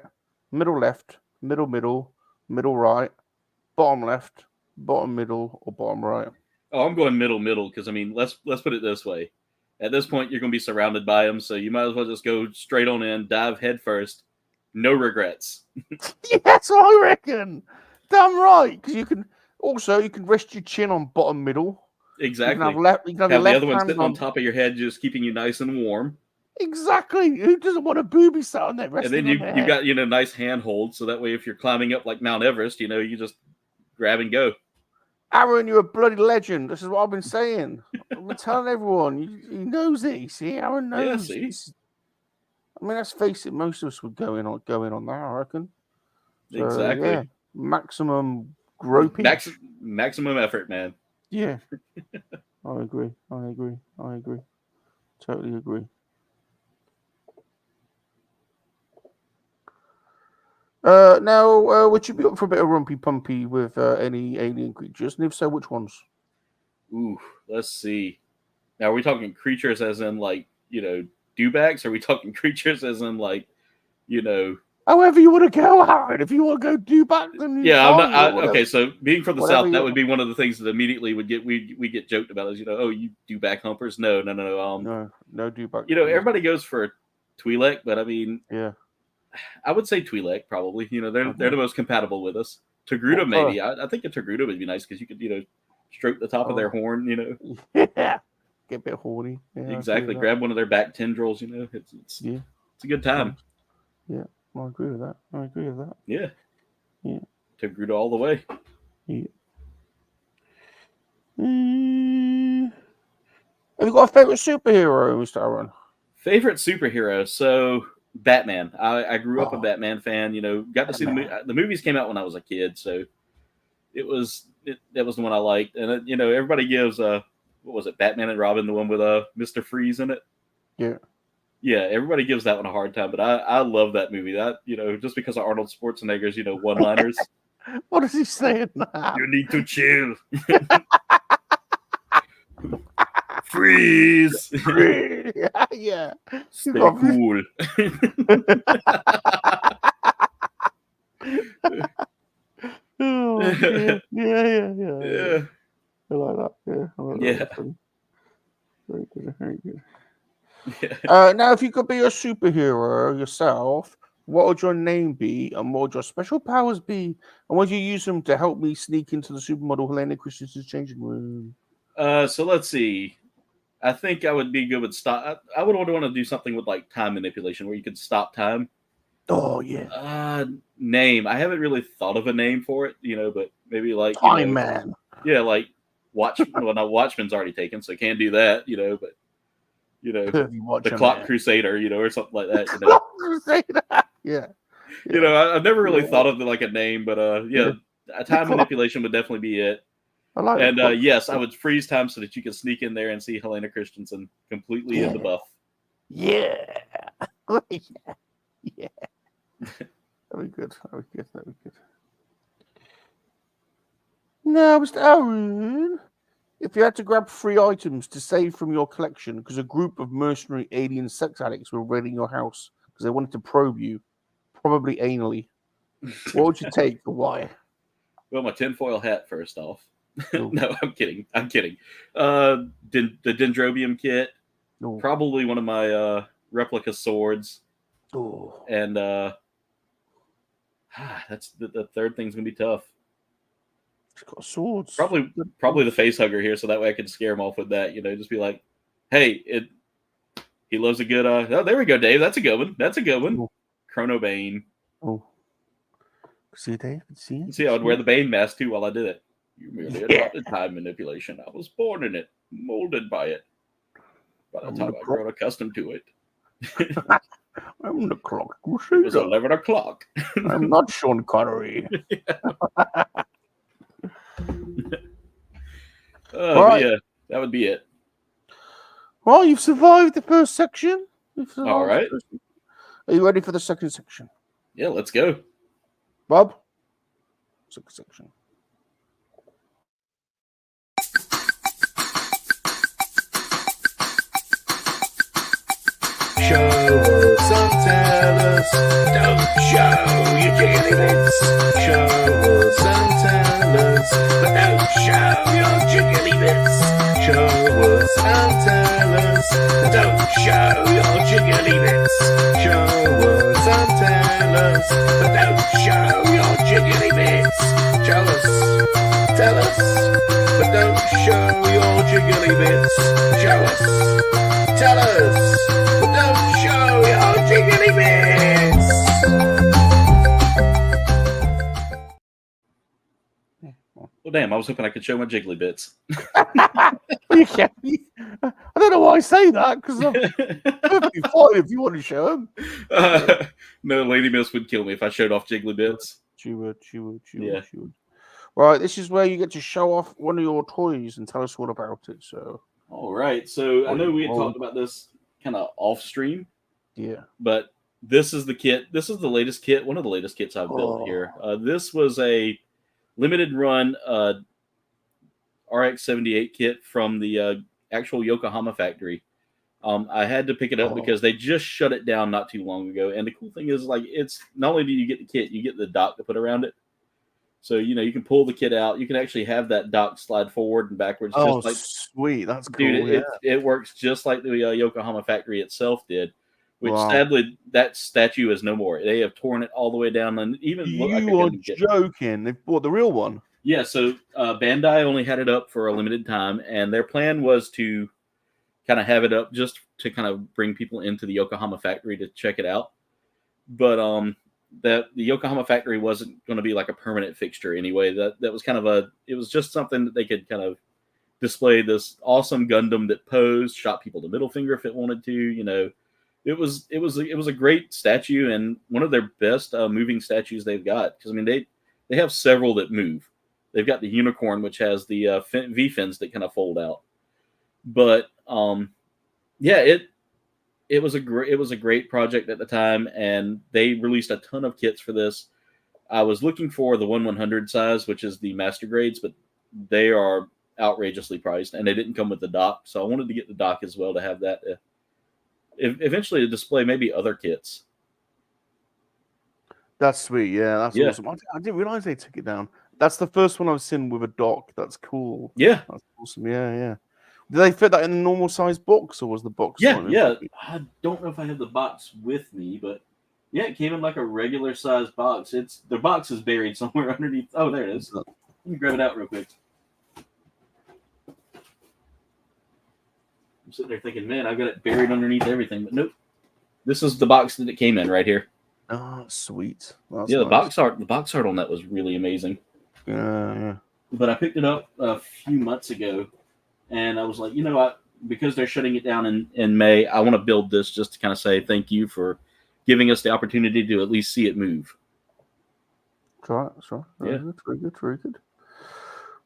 middle left, middle right, bottom left, bottom middle, or bottom right? Oh, I'm going middle because let's put it this way. At this point, you're going to be surrounded by them, so you might as well just go straight on in, dive head first, no regrets. Yeah, that's what I reckon. Damn right, because you can rest your chin on bottom middle. Exactly. You can have the other one sitting on top of your head, just keeping you nice and warm. Exactly. Who doesn't want a booby sat on that? And then you've got nice handhold, so that way if you're climbing up like Mount Everest, you just grab and go. Aaron, you're a bloody legend. This is what I've been saying. I've been telling everyone. He knows it. You see, Aaron knows. Yeah, see? Let's face it. Most of us would go in on that, I reckon. So, exactly. Yeah, maximum groping. Maximum effort, man. Yeah. I agree. Totally agree. Now, would you be up for a bit of rumpy pumpy with any alien creatures? And if so, which ones? Ooh, let's see. Now, are we talking creatures as in dewbacks? Or are we talking creatures as in however you want to go, Aaron. If you want to go dewback, then okay. So being from the South, that would be one of the things that immediately we get joked about is you dewback humpers. No. No dewback. Everybody goes for a Twi'lek, but yeah. I would say Twi'lek probably. They're the most compatible with us. Togruta maybe. I think a Togruta would be nice because you could stroke the top of their horn. Yeah, get a bit horny. Yeah, exactly. Grab one of their back tendrils. It's a good time. Yeah, I agree with that. Yeah. Yeah. Togruta all the way. Yeah. Have you got a favorite superhero, Mr. Aaron? Favorite superhero? So Batman. I grew up a Batman fan. Got to see the movies came out when I was a kid, so that was the one I liked. And everybody gives what was it, Batman and Robin, the one with Mr. Freeze in it? Yeah. Yeah, everybody gives that one a hard time, but I love that movie. That just because of Arnold Schwarzenegger's one-liners. What does he say in that? You need to chill. Freeze. Yeah. Stay cool. Oh, yeah. I like that. Yeah. I like Yeah. that. Very good. Very good. Yeah. Now, if you could be a superhero yourself, what would your name be, and what would your special powers be, and would you use them to help me sneak into the supermodel Helena Christensen's changing room? So let's see. I think I would be good with stop. I would want to do something with like time manipulation, where you could stop time. Oh yeah. Name. I haven't really thought of a name for it, but maybe like Time Man. Yeah, like Well, no, Watchman's already taken, so can't do that, But the Clock Crusader, or something like that. Clock Crusader. Yeah. I've never really thought of like a name, but a time manipulation would definitely be it. I like it. And yes, I would freeze time so that you could sneak in there and see Helena Christensen completely in the buff. Yeah. Yeah. That'd be good. Now, Mr. Aaron, if you had to grab 3 items to save from your collection because a group of mercenary alien sex addicts were raiding your house because they wanted to probe you, probably anally, what would you take and why? Well, my tinfoil hat, first off. No, I'm kidding. The Dendrobium kit, probably one of my replica swords. And that's the third thing's gonna be tough. He's got swords. Probably the face hugger here, so that way I can scare him off with that. Just be like, "Hey, he loves a good." Oh, there we go, Dave. That's a good one. Oh. KouldBayne. Oh, see, Dave. See, I would wear the Bane mask too while I did it. You merely adopted time manipulation. I was born in it, molded by it. By the time I grown accustomed to it. I'm the Clock Crusader. It was 11 o'clock. I'm not Sean Connery. Right. Yeah, that would be it. Well, you've survived the first section. All right. Are you ready for the second section? Yeah, let's go. Bob? Second section. Show us and tell us. Don't show your jiggly bits. Show us and tell us, but don't show your jiggly bits. Show us and tell us. Don't show your jiggly bits. Show us and tell us, but don't show your jiggly bits. Show us, tell us, but don't show your jiggly bits. Show us, tell us, but don't show your jiggly bits. Well, damn, I was hoping I could show my jiggly bits. You can't. I don't know why I say that, because I'm perfectly fine if you want to show them. No, Lady Miss would kill me if I showed off jiggly bits. She would. Right, this is where you get to show off one of your toys and tell us all about it. So, all right. So I know we had talked about this kind of off stream. Yeah. But this is the kit. This is the latest kit. One of the latest kits I've built here. This was a limited run RX-78 kit from the actual Yokohama factory. I had to pick it up because they just shut it down not too long ago. And the cool thing is, like, it's not only do you get the kit, you get the dock to put around it. So, you can pull the kit out. You can actually have that dock slide forward and backwards. Oh, just like, sweet. That's cool. Dude, it works just like the Yokohama factory itself did, which sadly, that statue is no more. They have torn it all the way down. And even you are joking. They bought the real one. Yeah, so Bandai only had it up for a limited time, and their plan was to kind of have it up just to kind of bring people into the Yokohama factory to check it out. But the Yokohama factory wasn't going to be like a permanent fixture anyway. That was kind of it was just something that they could kind of display this awesome Gundam that posed, shot people the middle finger if it wanted to. It was a great statue and one of their best moving statues they've got. Because I mean they have several that move. They've got the unicorn, which has the V fins that kind of fold out. But it was a great project at the time, and they released a ton of kits for this. I was looking for the 1/100 size, which is the master grades, but they are outrageously priced, and they didn't come with the dock. So I wanted to get the dock as well to have that. Eventually, to display maybe other kits. That's sweet. Yeah, that's awesome. I didn't realize they took it down. That's the first one I've seen with a dock. That's cool. Yeah, that's awesome. Yeah. Did they fit that in a normal size box, or was the box? Yeah. I don't know if I have the box with me, but yeah, it came in like a regular size box. The box is buried somewhere underneath. Oh, there it is. Let me grab it out real quick. I'm sitting there thinking, man, I've got it buried underneath everything, but nope. This is the box that it came in right here. Oh, sweet. That's nice. The box art on that was really amazing. Yeah. But I picked it up a few months ago, and I was like, because they're shutting it down in May, I want to build this just to kind of say thank you for giving us the opportunity to at least see it move. That's right. Yeah. Very good.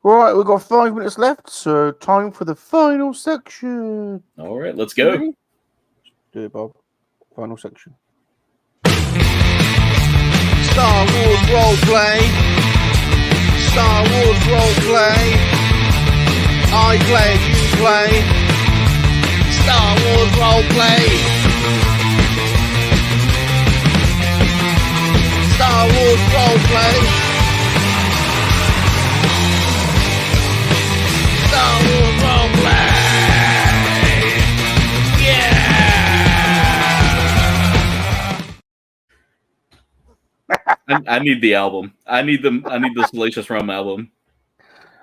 All right, we've got 5 minutes left, so time for the final section. All right, let's go. Ready? Do it, Bob. Final section. Star Wars roleplay. Star Wars roleplay. I play as you play. Star Wars roleplay. Star Wars roleplay. Star Wars roleplay. Yeah. I need the album. I need the Salacious Rum album.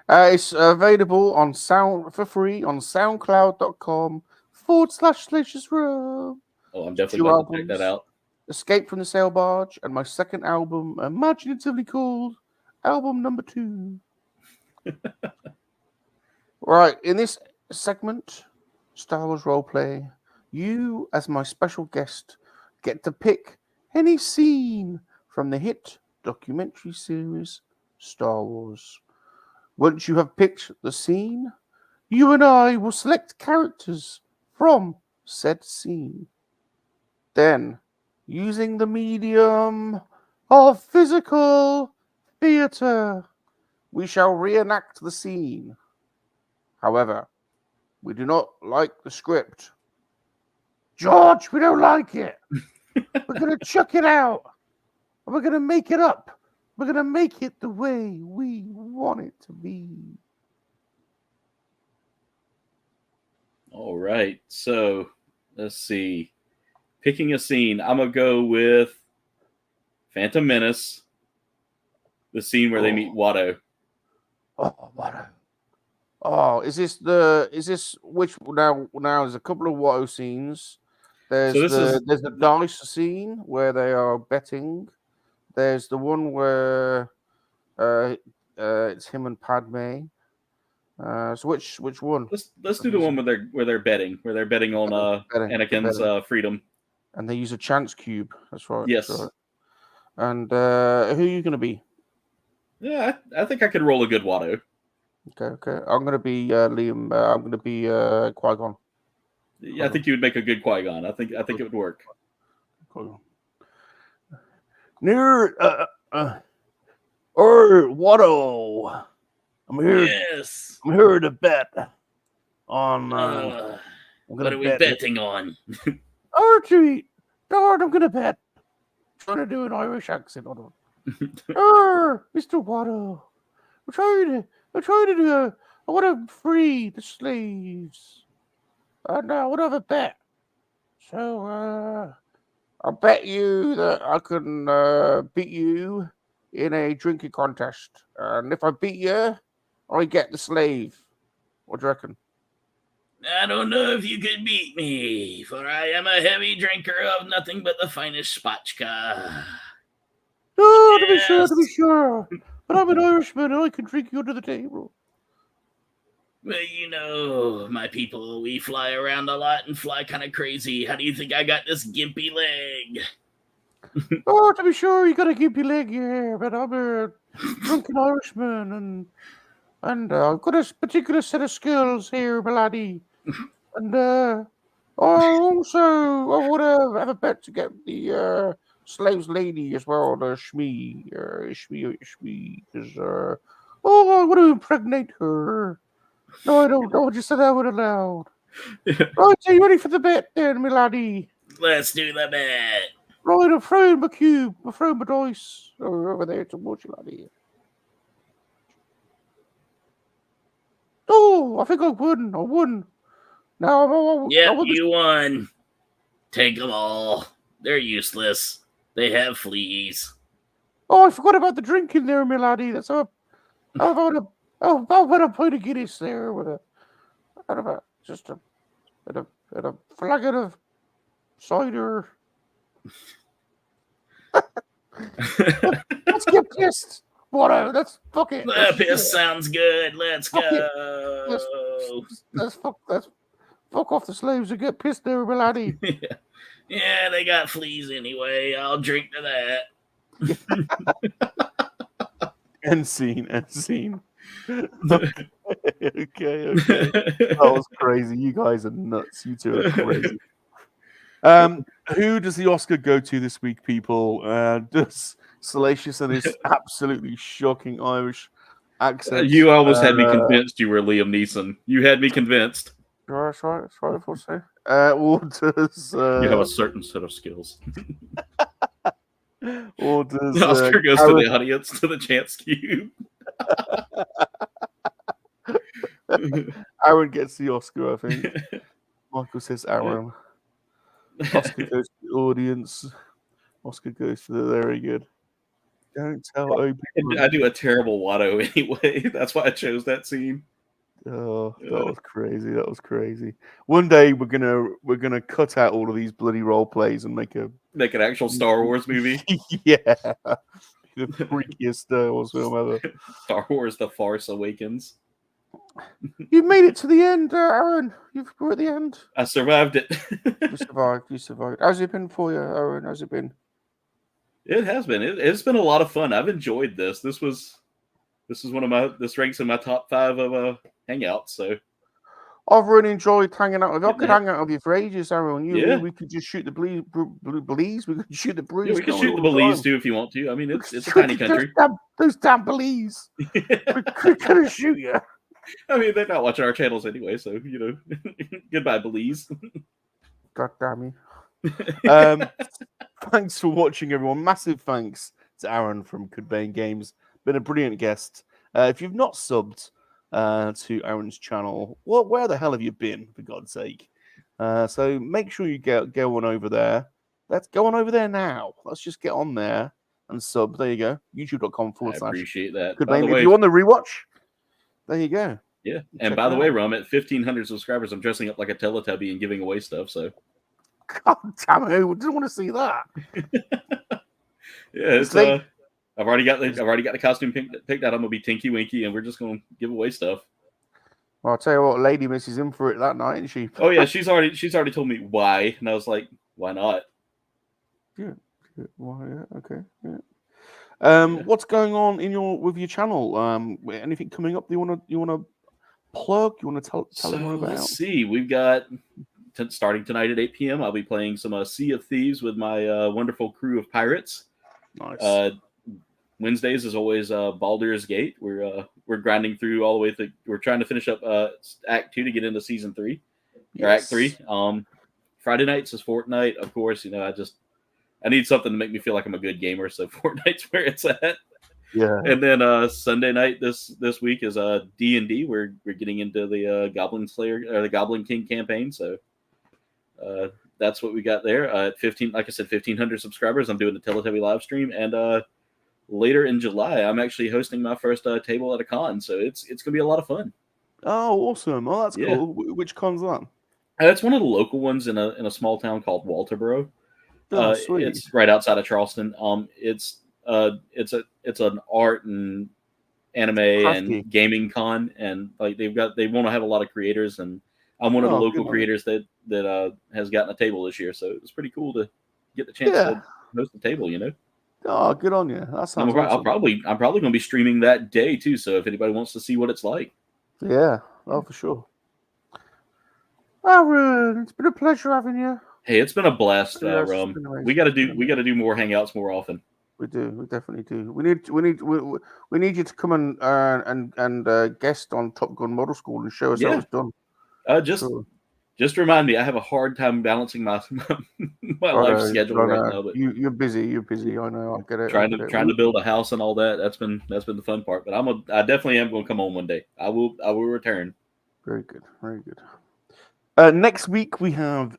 It's available on for free on soundcloud.com/Salacious Rum. Oh, I'm definitely going to check that out. Escape from the Sail Barge and my second album, imaginatively called Album Number 2. Right, in this segment, Star Wars Roleplay, you, as my special guest, get to pick any scene from the hit documentary series Star Wars. Once you have picked the scene, you and I will select characters from said scene. Then, using the medium of physical theater, we shall reenact the scene. However, we do not like the script. George, we don't like it. We're going to chuck it out. We're going to make it up. We're going to make it the way we want it to be. All right. So, let's see. Picking a scene. I'm going to go with Phantom Menace. The scene where they meet Watto. Oh, Watto. Oh, is this which now there's a couple of Watto scenes. There's the dice scene where they are betting. There's the one where it's him and Padme. So which one? Let's do the one where they're betting on Anakin's freedom. And they use a chance cube. That's right. Yes. That's right. And who are you going to be? Yeah, I think I could roll a good Watto. Okay. I'm going to be Liam. I'm going to be Qui-Gon. Yeah, I think you would make a good Qui-Gon. I think it would work. Qui-Gon. Watto. I'm here. Yes. I'm here to bet on. What are we betting on? Archie. Darn, I'm gonna bet. I'm trying to do an Irish accent on it. Mr. Watto. I'm trying to do I want to free the slaves. And I want to have a bet. So I'll bet you that I can beat you in a drinking contest. And if I beat you, I get the slave. What do you reckon? I don't know if you could beat me, for I am a heavy drinker of nothing but the finest spotchka. Oh, yes. To be sure. But I'm an Irishman and I can drink you under the table. Well, my people, we fly around a lot and fly kind of crazy. How do you think I got this gimpy leg? Oh, to be sure, you got a gimpy leg, yeah, but I'm a drunken Irishman and I've got a particular set of skills here, my laddie. And I want to have a bet to get the slave's lady as well, the Shmi, because I want to impregnate her. No, I don't know. I just said that word aloud. Right, are you ready for the bet then, my laddie? Let's do the bet. Right, I'm throwing my cube. I'm throwing my dice over there towards you, laddie. Oh, I think I won. I won. Now, Yep, you won. Take them all. They're useless. They have fleas. Oh, I forgot about the drink in there, my laddie. That's how about a pint of Guinness there with a flagon of cider. Let's get pissed. Whatever. Let's fuck it. That piss sounds good. Let's Fuck it. go. Let's fuck off the slaves and get pissed there, my laddie. Yeah, they got fleas anyway. I'll drink to that. End scene. Okay. That was crazy. You guys are nuts. You two are crazy. Who does the Oscar go to this week, people? Does Salacious and his absolutely shocking Irish accent? You almost had me convinced you were Liam Neeson. You had me convinced. That's right. What say? Or does you have a certain set of skills. Or does the Oscar goes to the audience, to the chance cube. Aaron gets the Oscar, I think. Michael says Aaron. Oscar goes to the audience. Oscar goes to the very good. Don't tell OP. I do a terrible Watto anyway. That's why I chose that scene. Oh, that was crazy. That was crazy. One day we're gonna cut out all of these bloody role plays and make an actual Star Wars movie. Yeah. The freakiest Star Wars film ever. Star Wars: The Farce Awakens. You made it to the end, Aaron. You're at the end. I survived it. You survived. How's it been for you, Aaron? How's it been? It has been. It's been a lot of fun. I've enjoyed this. This ranks in my top 5 of Hangout. So I've really enjoyed hanging out with you. I could hang out with you for ages, Aaron. We could just shoot the Belize. We could shoot the Breeze. Yeah, we could shoot the Belize too if you want to. I mean, it's a tiny country. Those damn Belize. We're gonna shoot you. I mean, they're not watching our channels anyway, so goodbye, Belize. God damn you. Thanks for watching, everyone. Massive thanks to Aaron from KouldBayne Games. Been a brilliant guest. If you've not subbed to Aaron's channel, where the hell have you been, for God's sake? So make sure you go on over there. Let's go on over there now. Let's just get on there and sub. There you go. YouTube.com/ I appreciate that. KouldBayne. If you want the rewatch, there you go. Yeah. And by the way, Rum, at 1,500 subscribers, I'm dressing up like a Teletubby and giving away stuff. So, God damn it, who didn't want to see that? Yeah, it's I've already got the costume picked out. I'm gonna be Tinky Winky, and we're just gonna give away stuff. Well, I'll tell you what, lady misses in for it that night, isn't she? Oh yeah, she's already told me why, and I was like, why not? Yeah. Why? Yeah. Okay. Yeah. What's going on with your channel? Anything coming up that you wanna plug? You wanna tell everyone about? Let's see. We've got starting tonight at 8 p.m. I'll be playing some Sea of Thieves with my wonderful crew of pirates. Nice. Wednesdays is always Baldur's Gate. We're grinding through all the way through. We're trying to finish up Act 2 to get into Season 3 or Act 3. Friday nights is Fortnite, of course. I need something to make me feel like I'm a good gamer, so Fortnite's where it's at. Yeah. And then Sunday night this week is D&D. We're getting into the Goblin Slayer or the Goblin King campaign. So that's what we got there. At 1,500 subscribers, I'm doing the Teletubby live stream, and later in July, I'm actually hosting my first table at a con. So it's gonna be a lot of fun. Oh, awesome! Oh, that's cool. Which con's that? It's one of the local ones in a small town called Walterboro. Sweet. It's right outside of Charleston. It's an art and anime and gaming con, and like they want to have a lot of creators, and I'm one of the local creators that has gotten a table this year, so it was pretty cool to get the chance to host the table. Oh, good on you. That sounds awesome. I'm probably going to be streaming that day too, so if anybody wants to see what it's like. Yeah, for sure. Aaron, it's been a pleasure having you. Hey, it's been a blast, Rum. We got to do more hangouts more often. We do. We definitely do. We need you to come and guest on Top Gun Model School and show us how it's done. Just remind me. I have a hard time balancing my life schedule right now. But you're busy. You're busy. I know. I get it. Trying to build a house and all that. That's been the fun part. But I definitely am going to come on one day. I will return. Very good. Very good. Next week we have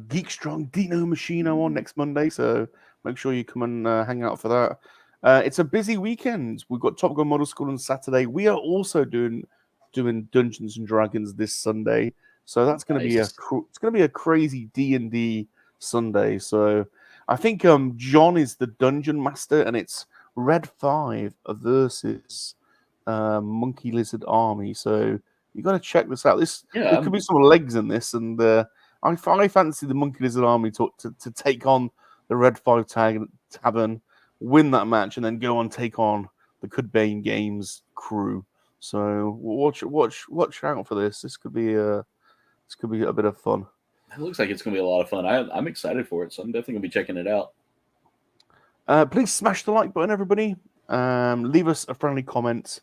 Geek Strong Dino Machino on next Monday, so make sure you come and hang out for that. It's a busy weekend. We've got Top Gun Model School on Saturday. We are also doing Dungeons and Dragons this Sunday, so that's going to be a crazy D&D Sunday. So I think John is the dungeon master, and it's Red 5 versus Monkey-Lizard Army. So you got to check this out. There could be some legs in this, and I fancy the Monkey-Lizard Army to take on the Red 5 Tavern, win that match, and then go on take on the KouldBayne Games crew. So watch out for this. This could be a bit of fun. It looks like it's going to be a lot of fun. I'm excited for it, so I'm definitely going to be checking it out. Please smash the like button, everybody. Leave us a friendly comment.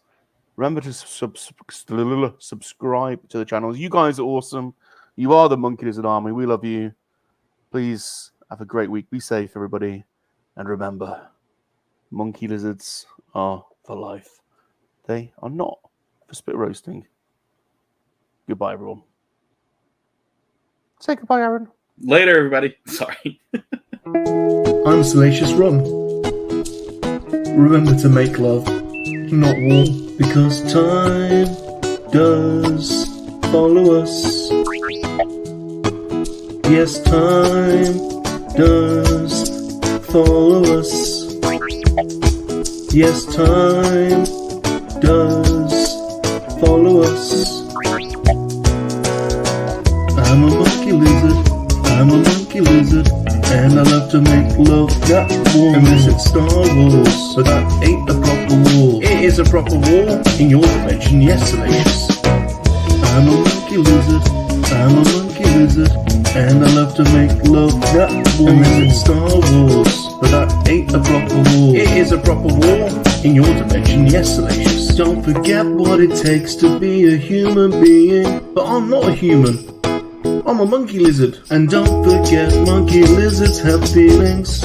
Remember to subscribe to the channel. You guys are awesome. You are the Monkey-Lizard Army. We love you. Please have a great week. Be safe, everybody. And remember, monkey lizards are for life. They are not for spit roasting. Goodbye, everyone. Say goodbye, Aaron. Later, everybody. Sorry. I'm Salacious Rum. Remember to make love, not war, because time does follow us. Yes, time does follow us. Yes, time does follow us. I'm a monkey lizard, I'm a monkey lizard, and I love to make love that warm. And visit Star Wars, so that ain't a proper war. It is a proper war in your dimension, yes, Salacious. I'm a monkey lizard, I'm a monkey lizard, and I love to make love that warm. And visit Star Wars, but that ain't a proper war. It is a proper war in your dimension, yes, Salacious. Don't forget what it takes to be a human being. But I'm not a human, I'm a monkey lizard. And don't forget, monkey lizards have feelings.